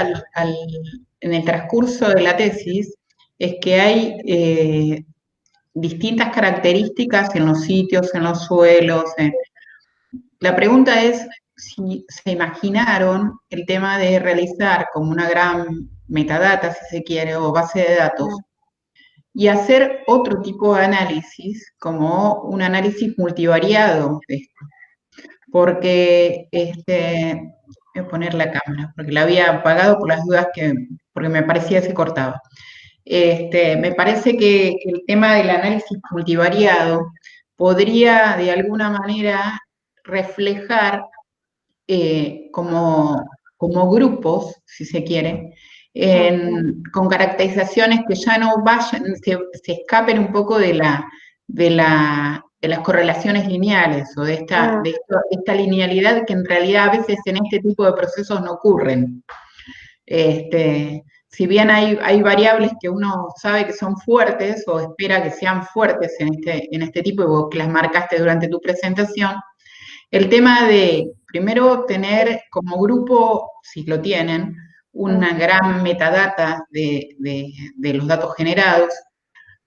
en el transcurso de la tesis es que hay distintas características en los sitios, en los suelos. La pregunta es si se imaginaron el tema de realizar como una gran metadata, si se quiere, o base de datos, y hacer otro tipo de análisis, como un análisis multivariado de esto. Porque, voy a poner la cámara, porque la había apagado por las dudas porque me parecía que se cortaba. Me parece que el tema del análisis multivariado podría de alguna manera reflejar como grupos, si se quiere, con caracterizaciones que ya no vayan, se escapen un poco de las correlaciones lineales o de esta linealidad que en realidad a veces en este tipo de procesos no ocurren. Si bien hay variables que uno sabe que son fuertes o espera que sean fuertes en este tipo, y vos que las marcaste durante tu presentación, el tema de, primero, tener como grupo, si lo tienen, una gran metadata de los datos generados,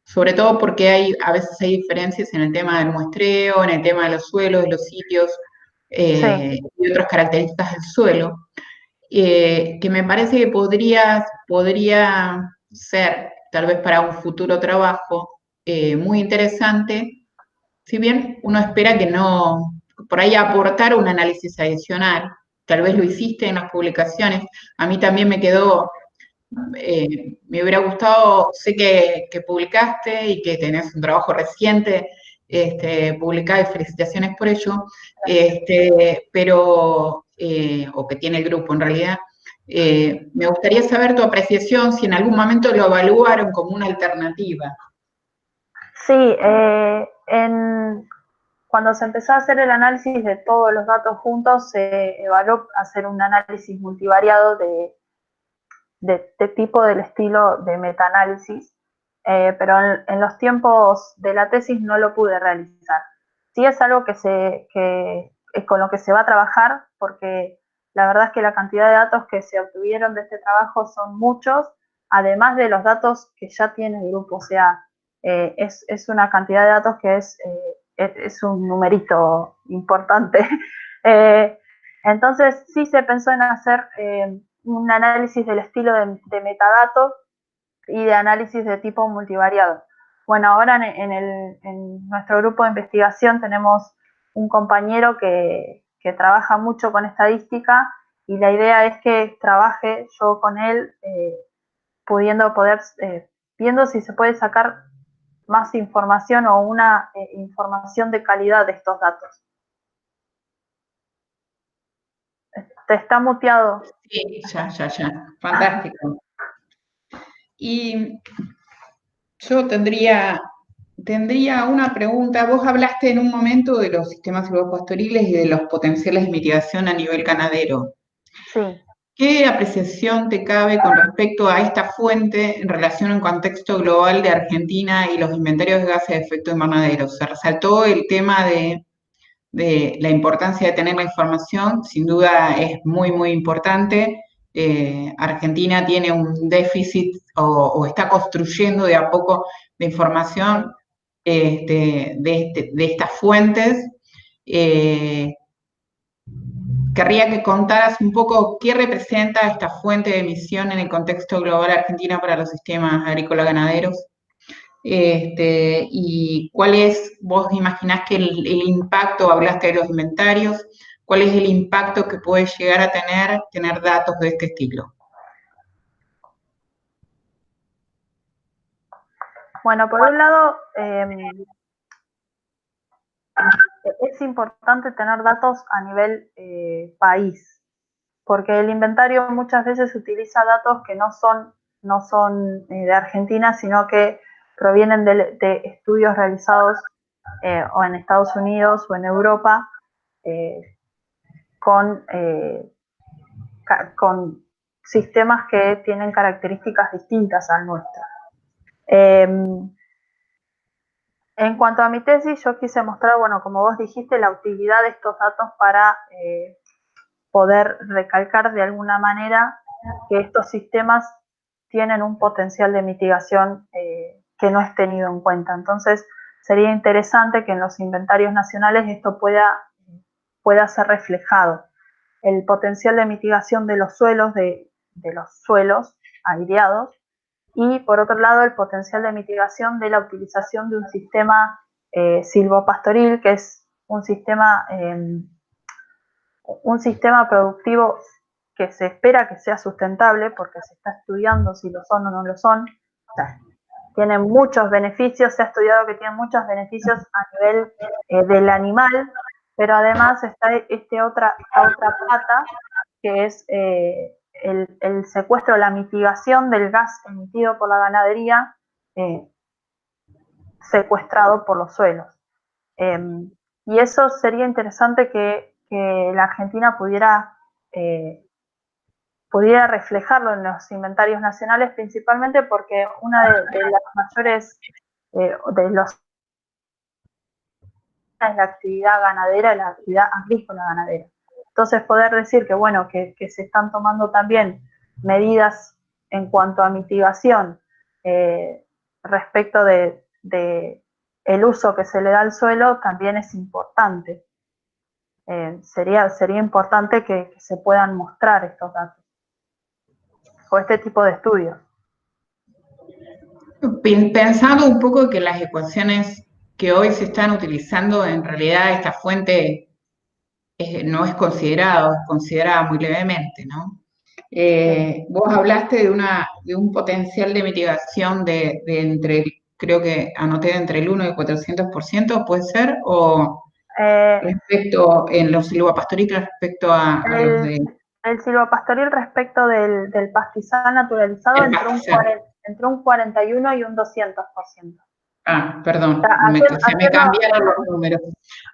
sobre todo porque a veces hay diferencias en el tema del muestreo, en el tema de los suelos, de los sitios y otras características del suelo, que me parece que podría ser, tal vez para un futuro trabajo, muy interesante, si bien uno espera que no, por ahí aportar un análisis adicional, tal vez lo hiciste en las publicaciones, a mí también me quedó, me hubiera gustado, sé que publicaste y que tenés un trabajo reciente publicado y felicitaciones por ello, o que tiene el grupo en realidad. Me gustaría saber tu apreciación, si en algún momento lo evaluaron como una alternativa. Sí, cuando se empezó a hacer el análisis de todos los datos juntos, se evaluó hacer un análisis multivariado de tipo del estilo de metaanálisis, pero en los tiempos de la tesis no lo pude realizar. Sí es algo que es con lo que se va a trabajar, porque la verdad es que la cantidad de datos que se obtuvieron de este trabajo son muchos, además de los datos que ya tiene el grupo, o sea, es una cantidad de datos que es un numerito importante. Entonces sí se pensó en hacer un análisis del estilo de metadatos y de análisis de tipo multivariado. Bueno, ahora en nuestro grupo de investigación tenemos un compañero que trabaja mucho con estadística, y la idea es que trabaje yo con él, viendo si se puede sacar más información o una información de calidad de estos datos. Te está muteado. Sí, ya. Fantástico. Y yo tendría una pregunta. Vos hablaste en un momento de los sistemas silvopastoriles y de los potenciales de mitigación a nivel ganadero. Sí. ¿Qué apreciación te cabe con respecto a esta fuente en relación al contexto global de Argentina y los inventarios de gases de efecto invernadero? Se resaltó el tema de la importancia de tener la información, sin duda es muy, muy importante. Argentina tiene un déficit o está construyendo de a poco de información de estas fuentes. querría que contaras un poco qué representa esta fuente de emisión en el contexto global argentino para los sistemas agrícola-ganaderos. Y cuál es, vos imaginás que el impacto, hablaste de los inventarios, cuál es el impacto que puede llegar a tener datos de este estilo. Bueno, por un lado, es importante tener datos a nivel país, porque el inventario muchas veces utiliza datos que no son de Argentina, sino que provienen de estudios realizados o en Estados Unidos o en Europa con sistemas que tienen características distintas al nuestro. En cuanto a mi tesis, yo quise mostrar, bueno, como vos dijiste, la utilidad de estos datos para poder recalcar de alguna manera que estos sistemas tienen un potencial de mitigación que no es tenido en cuenta. Entonces, sería interesante que en los inventarios nacionales esto pueda ser reflejado. El potencial de mitigación de los suelos, de los suelos aireados, y por otro lado el potencial de mitigación de la utilización de un sistema silvopastoril, que es un sistema productivo que se espera que sea sustentable, porque se está estudiando si lo son o no lo son. O sea, tienen muchos beneficios, se ha estudiado que tienen muchos beneficios a nivel del animal, pero además está esta otra pata, que es el secuestro, la mitigación del gas emitido por la ganadería secuestrado por los suelos. Y eso sería interesante que la Argentina pudiera reflejarlo en los inventarios nacionales, principalmente porque una de las mayores de los es la actividad ganadera, la actividad agrícola ganadera. Entonces, poder decir que, bueno, que se están tomando también medidas en cuanto a mitigación respecto de el uso que se le da al suelo, también es importante. Sería importante que se puedan mostrar estos datos o este tipo de estudios. Pensando un poco que las ecuaciones que hoy se están utilizando, en realidad esta fuente no es considerada, es considerada muy levemente, ¿no? Vos hablaste de un potencial de mitigación de entre, creo que anoté entre el 1 y el 400%, ¿puede ser? O respecto en los silvopastoriles respecto a los de... El silvopastoril respecto del pastizal naturalizado entre un 41 y un 200%. Ah, perdón, se me cambiaron los números.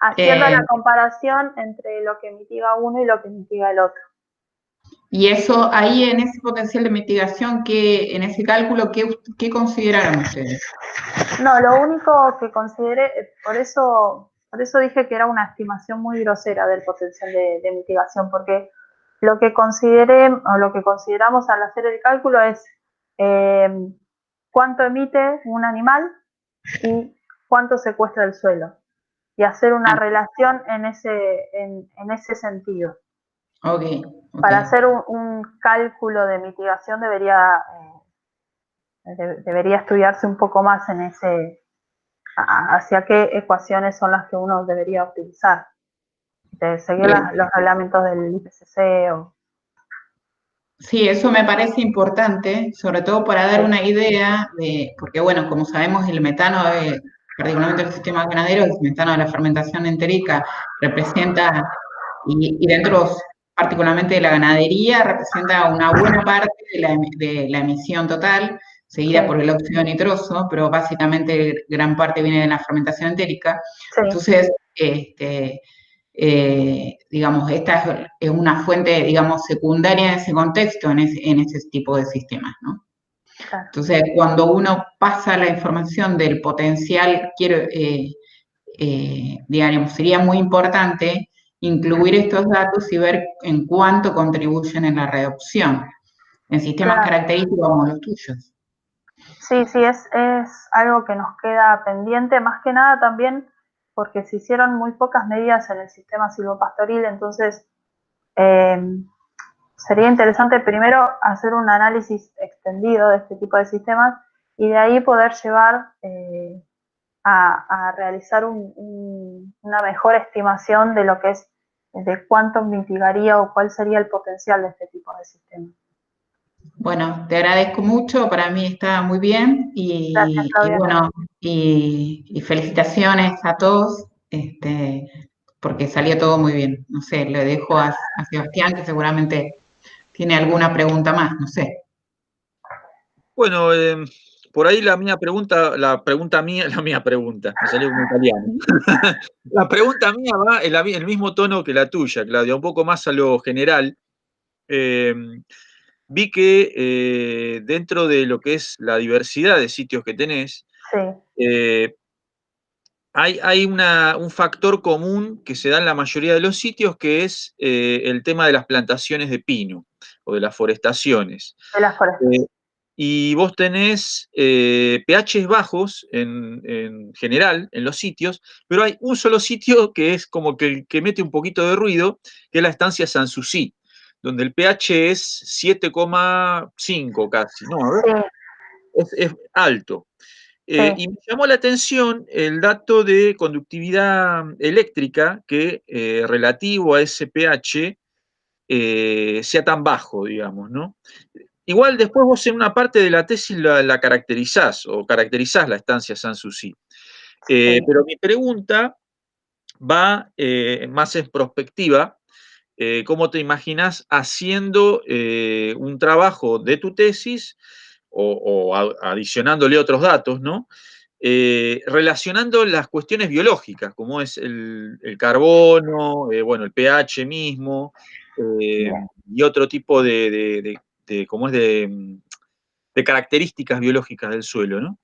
Haciendo la comparación entre lo que mitiga uno y lo que mitiga el otro. Y eso, ahí en ese potencial de mitigación, en ese cálculo, ¿qué consideraron ustedes? No, lo único que consideré, por eso dije que era una estimación muy grosera del potencial de mitigación, porque lo que consideré o lo que consideramos al hacer el cálculo es cuánto emite un animal y cuánto secuestra el suelo, y hacer una relación en ese sentido. Okay. Para hacer un cálculo de mitigación debería estudiarse un poco más en hacia qué ecuaciones son las que uno debería utilizar. De seguir los reglamentos del IPCC o... Sí, eso me parece importante, sobre todo para dar una idea porque bueno, como sabemos, el metano, particularmente en el sistema ganadero, el metano de la fermentación entérica representa, y dentro particularmente de la ganadería, representa una buena parte de la emisión total, seguida por el óxido nitroso, pero básicamente gran parte viene de la fermentación entérica. Sí. Entonces, digamos, esta es una fuente, digamos, secundaria en ese contexto, en ese tipo de sistemas, ¿no? Claro. Entonces, cuando uno pasa la información del potencial, digamos, sería muy importante incluir estos datos y ver en cuánto contribuyen en la reducción, en sistemas característicos como los tuyos. Sí, es algo que nos queda pendiente, más que nada también porque se hicieron muy pocas medidas en el sistema silvopastoril, entonces Sería interesante primero hacer un análisis extendido de este tipo de sistemas y de ahí poder llevar a realizar una mejor estimación de lo que es, de cuánto mitigaría o cuál sería el potencial de este tipo de sistemas. Bueno, te agradezco mucho, para mí está muy bien Gracias, Claudia. bueno, y felicitaciones a todos, porque salió todo muy bien. No sé, le dejo a Sebastián, que seguramente tiene alguna pregunta más, no sé. Bueno, por ahí me salió como italiano. La pregunta mía va en el mismo tono que la tuya, Claudia, un poco más a lo general. Vi que dentro de lo que es la diversidad de sitios que tenés, sí. Hay un factor común que se da en la mayoría de los sitios, que es el tema de las plantaciones de pino o de las forestaciones. De las forestaciones. Y vos tenés pHs bajos en general en los sitios, pero hay un solo sitio que es como que el que mete un poquito de ruido, que es la estancia Sanssouci, donde el pH es 7,5 casi, ¿no? A ver, es alto. Y me llamó la atención el dato de conductividad eléctrica que relativo a ese pH sea tan bajo, digamos, ¿no? Igual después vos en una parte de la tesis la caracterizás o caracterizás la estancia Sanssouci. Pero mi pregunta va más en prospectiva. ¿Cómo te imaginas haciendo un trabajo de tu tesis o adicionándole otros datos, ¿no? Relacionando las cuestiones biológicas, como es el carbono, bueno, el pH mismo, y otro tipo como es de características biológicas del suelo, ¿no?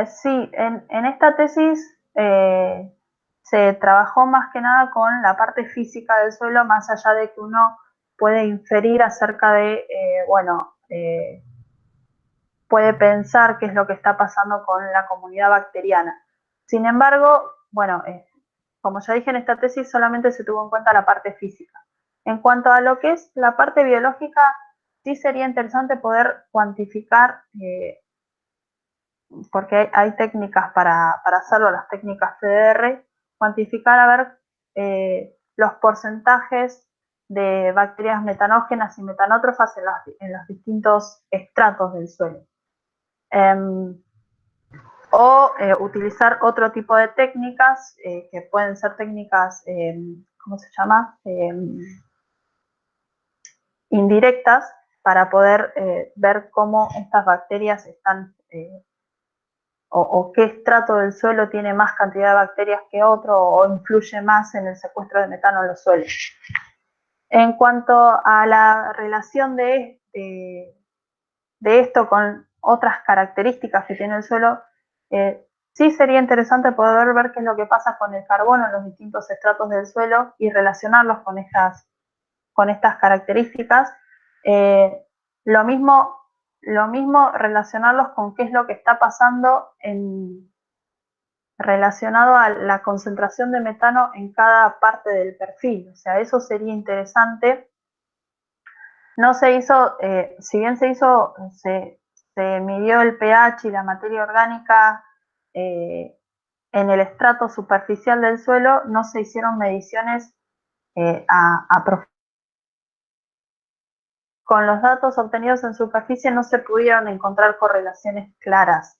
Sí, en esta tesis se trabajó más que nada con la parte física del suelo, más allá de que uno puede inferir acerca de, puede pensar qué es lo que está pasando con la comunidad bacteriana. Sin embargo, bueno, como ya dije en esta tesis, solamente se tuvo en cuenta la parte física. En cuanto a lo que es la parte biológica, sí sería interesante poder cuantificar, porque hay técnicas para hacerlo, las técnicas CDR, cuantificar a ver los porcentajes de bacterias metanógenas y metanótrofas en los distintos estratos del suelo. Utilizar otro tipo de técnicas que pueden ser técnicas, ¿cómo se llama? Indirectas, para poder ver cómo estas bacterias están, o qué estrato del suelo tiene más cantidad de bacterias que otro, o influye más en el secuestro de metano en los suelos. En cuanto a la relación de esto con otras características que tiene el suelo, sí sería interesante poder ver qué es lo que pasa con el carbono en los distintos estratos del suelo y relacionarlos con estas características. Lo mismo relacionarlos con qué es lo que está pasando relacionado a la concentración de metano en cada parte del perfil. O sea, eso sería interesante. No se hizo, si bien se midió el pH y la materia orgánica en el estrato superficial del suelo, no se hicieron mediciones a profundidad. Con los datos obtenidos en superficie no se pudieron encontrar correlaciones claras.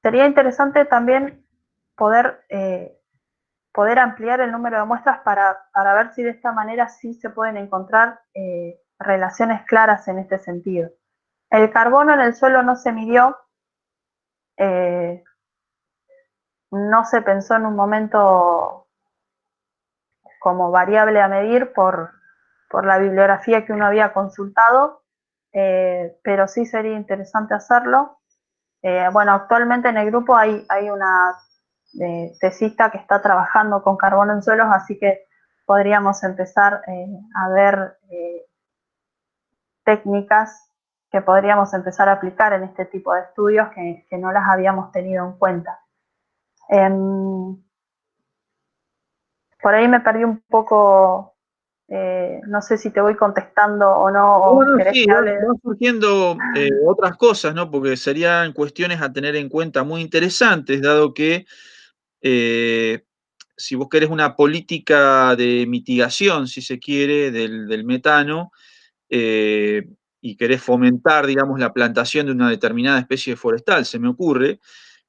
Sería interesante también poder ampliar el número de muestras para ver si de esta manera sí se pueden encontrar relaciones claras en este sentido. El carbono en el suelo no se midió, no se pensó en un momento como variable a medir por la bibliografía que uno había consultado, pero sí sería interesante hacerlo. Bueno, actualmente en el grupo hay una tesista que está trabajando con carbono en suelos, así que podríamos empezar a ver técnicas que podríamos empezar a aplicar en este tipo de estudios que no las habíamos tenido en cuenta. por ahí me perdí un poco, no sé si te voy contestando o no. O Bueno, querés sí, que hable. van surgiendo otras cosas, ¿no? Porque serían cuestiones a tener en cuenta muy interesantes, dado que si vos querés una política de mitigación, si se quiere, del metano, y querés fomentar, digamos, la plantación de una determinada especie forestal, se me ocurre,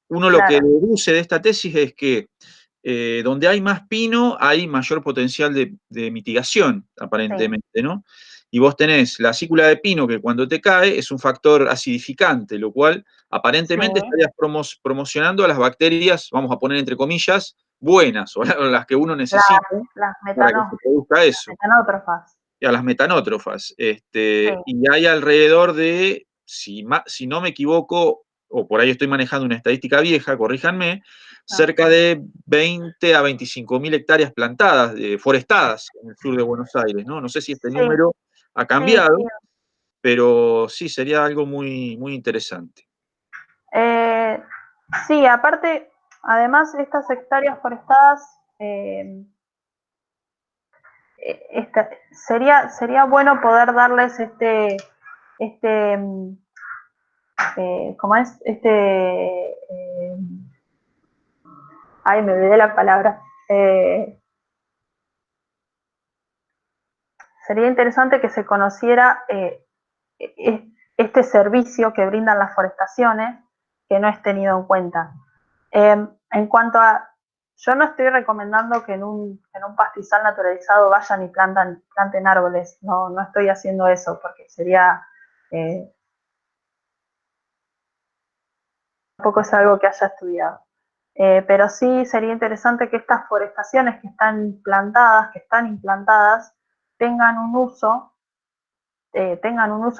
uno lo que Claro, deduce de esta tesis es que donde hay más pino hay mayor potencial de mitigación, aparentemente, ¿no? Y vos tenés la acícula de pino que cuando te cae es un factor acidificante, lo cual aparentemente sí, estarías promocionando a las bacterias, vamos a poner entre comillas, buenas, o las que uno necesita las para que se produzca eso, metanótrofas. y a las metanótrofas. Sí, Y hay alrededor de, si no me equivoco, o por ahí estoy manejando una estadística vieja, corríjanme, cerca de 20 a 25.000 hectáreas plantadas, forestadas en el sur de Buenos Aires, ¿no? No sé si este sí, número ha sí, cambiado, sí. pero sí, sería algo muy, muy interesante. Sí, aparte, además, estas hectáreas forestadas, sería bueno poder darles ¿cómo es? Ay, me olvidé la palabra. Sería interesante que se conociera este servicio que brindan las forestaciones, que no es tenido en cuenta. En cuanto a, yo no estoy recomendando que en un pastizal naturalizado vayan y planten árboles, no estoy haciendo eso, porque sería, tampoco es algo que haya estudiado. Pero sí sería interesante que estas forestaciones que están implantadas, tengan un uso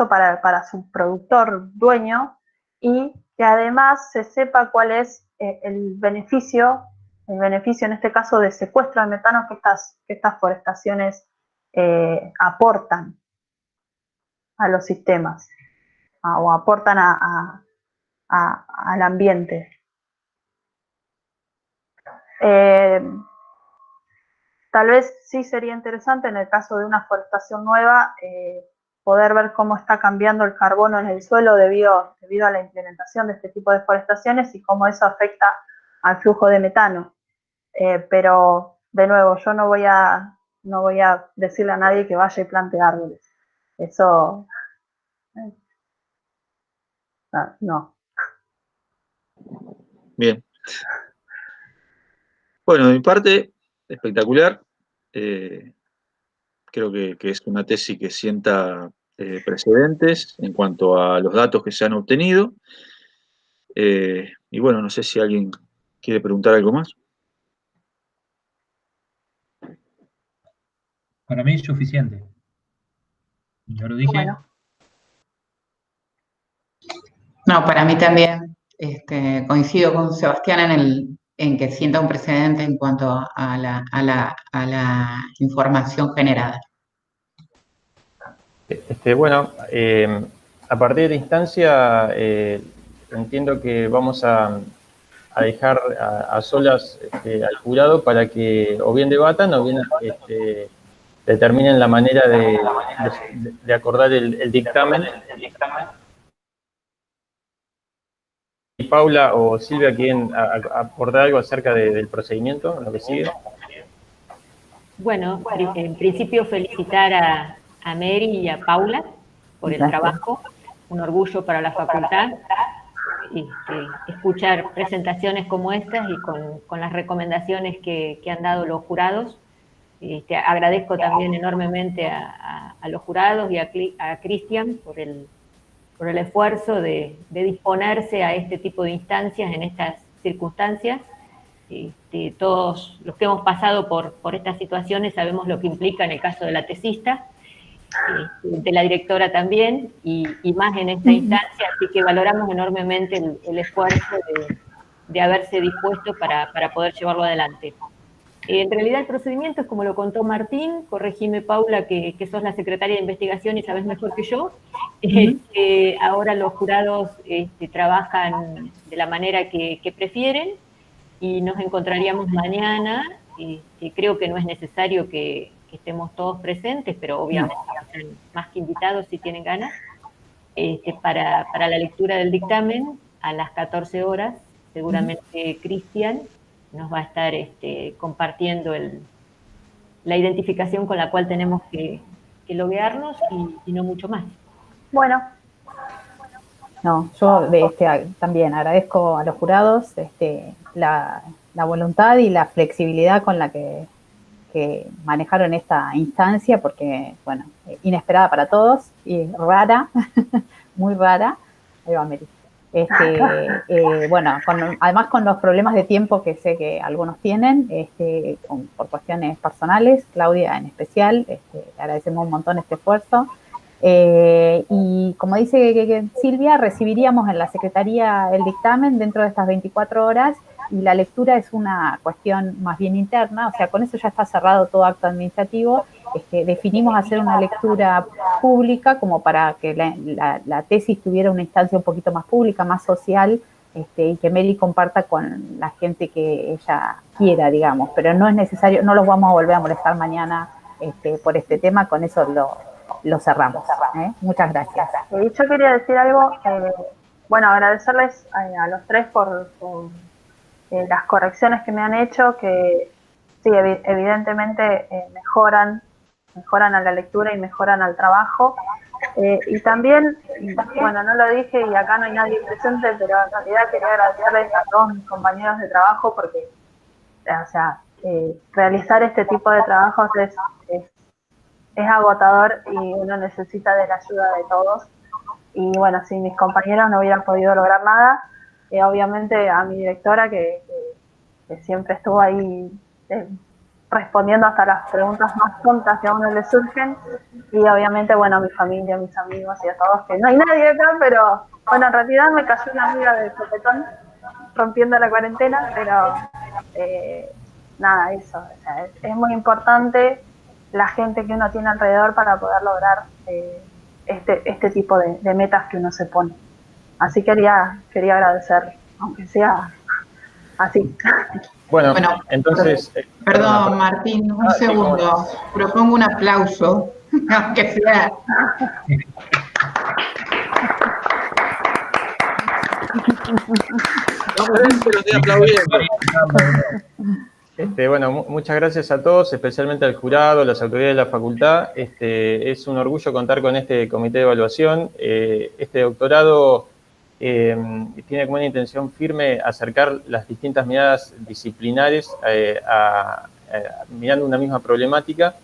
para su productor dueño, y que además se sepa cuál es el beneficio en este caso de secuestro de metano que estas forestaciones aportan a los sistemas, o aportan al ambiente. Tal vez sí sería interesante en el caso de una forestación nueva poder ver cómo está cambiando el carbono en el suelo debido a la implementación de este tipo de forestaciones y cómo eso afecta al flujo de metano. Pero, de nuevo, yo no voy a decirle a nadie que vaya y plante árboles. Eso, no. Bien. Bueno, de mi parte, espectacular. Creo que es una tesis que sienta precedentes en cuanto a los datos que se han obtenido. Y bueno, no sé si alguien quiere preguntar algo más. Para mí es suficiente. Ya lo dije. Bueno. No, para mí también coincido con Sebastián en que sienta un precedente en cuanto a la información generada. Bueno, a partir de esta instancia, entiendo que vamos a dejar a solas al jurado para que o bien debatan o bien determinen la manera de acordar el dictamen. Y Paula o Silvia quieren aportar algo acerca del procedimiento, lo que sigue. Bueno, en principio felicitar a Mary y a Paula por el trabajo, un orgullo para la facultad, escuchar presentaciones como estas y con las recomendaciones que han dado los jurados. Agradezco también enormemente a los jurados y a Cristian por el esfuerzo de disponerse a este tipo de instancias en estas circunstancias. Todos los que hemos pasado por estas situaciones sabemos lo que implica en el caso de la tesista, de la directora también, y más en esta instancia, así que valoramos enormemente el esfuerzo de haberse dispuesto para poder llevarlo adelante. En realidad el procedimiento es como lo contó Martín, corregime Paula que sos la secretaria de investigación y sabés mejor que yo. Ahora los jurados trabajan de la manera que prefieren, y nos encontraríamos mañana creo que no es necesario que estemos todos presentes, pero obviamente están más que invitados si tienen ganas, para la lectura del dictamen a las 14 horas. Seguramente Cristian nos va a estar compartiendo la identificación con la cual tenemos que loguearnos y no mucho más. Bueno. No, yo también agradezco a los jurados la voluntad y la flexibilidad con la que manejaron esta instancia, porque, bueno, inesperada para todos y rara, muy rara. Ahí va Mary. Bueno, además con los problemas de tiempo que sé que algunos tienen, por cuestiones personales, Claudia en especial, le agradecemos un montón este esfuerzo. Y como dice Silvia, recibiríamos en la Secretaría el dictamen dentro de estas 24 horas y la lectura es una cuestión más bien interna, o sea, con eso ya está cerrado todo acto administrativo. Definimos hacer una lectura pública como para que la tesis tuviera una instancia un poquito más pública, más social, y que Mary comparta con la gente que ella quiera, digamos, pero no es necesario, no los vamos a volver a molestar mañana por este tema, con eso lo cerramos. Muchas gracias. Yo quería decir algo, bueno, agradecerles a los tres por las correcciones que me han hecho, que sí, evidentemente mejoran a la lectura y mejoran al trabajo. Y también, bueno, no lo dije y acá no hay nadie presente, pero en realidad quería agradecerles a todos mis compañeros de trabajo porque, o sea, realizar este tipo de trabajos es agotador y uno necesita de la ayuda de todos. Y bueno, sin mis compañeros no hubieran podido lograr nada. Obviamente a mi directora que siempre estuvo ahí respondiendo hasta las preguntas más tontas que a uno le surgen. Y obviamente, bueno, a mi familia, a mis amigos y a todos, que no hay nadie acá, pero bueno, en realidad me cayó una amiga de sopetón rompiendo la cuarentena, pero nada, eso. O sea, es muy importante la gente que uno tiene alrededor para poder lograr este tipo de metas que uno se pone. Así quería agradecer, aunque sea así. Bueno, entonces... Perdón, Martín, un segundo. Sí, propongo un aplauso, aunque sea... Bueno, muchas gracias a todos, especialmente al jurado, a las autoridades de la facultad. Es un orgullo contar con este comité de evaluación. Este doctorado tiene como una intención firme acercar las distintas miradas disciplinares mirando una misma problemática.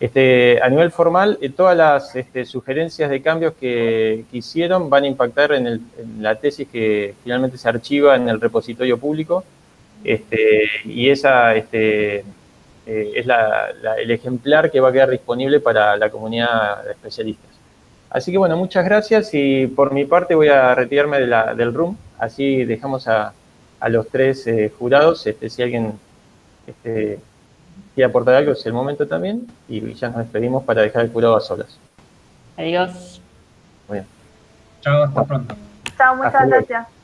A nivel formal, todas las sugerencias de cambios que hicieron van a impactar en la tesis que finalmente se archiva en el repositorio público. Y esa es el ejemplar que va a quedar disponible para la comunidad de especialistas. Así que bueno, muchas gracias y por mi parte voy a retirarme del room, así dejamos a los tres jurados, si alguien quiere aportar algo es el momento también, y ya nos despedimos para dejar el jurado a solas. Adiós. Muy bien. Chao, hasta pronto. Chao, muchas gracias.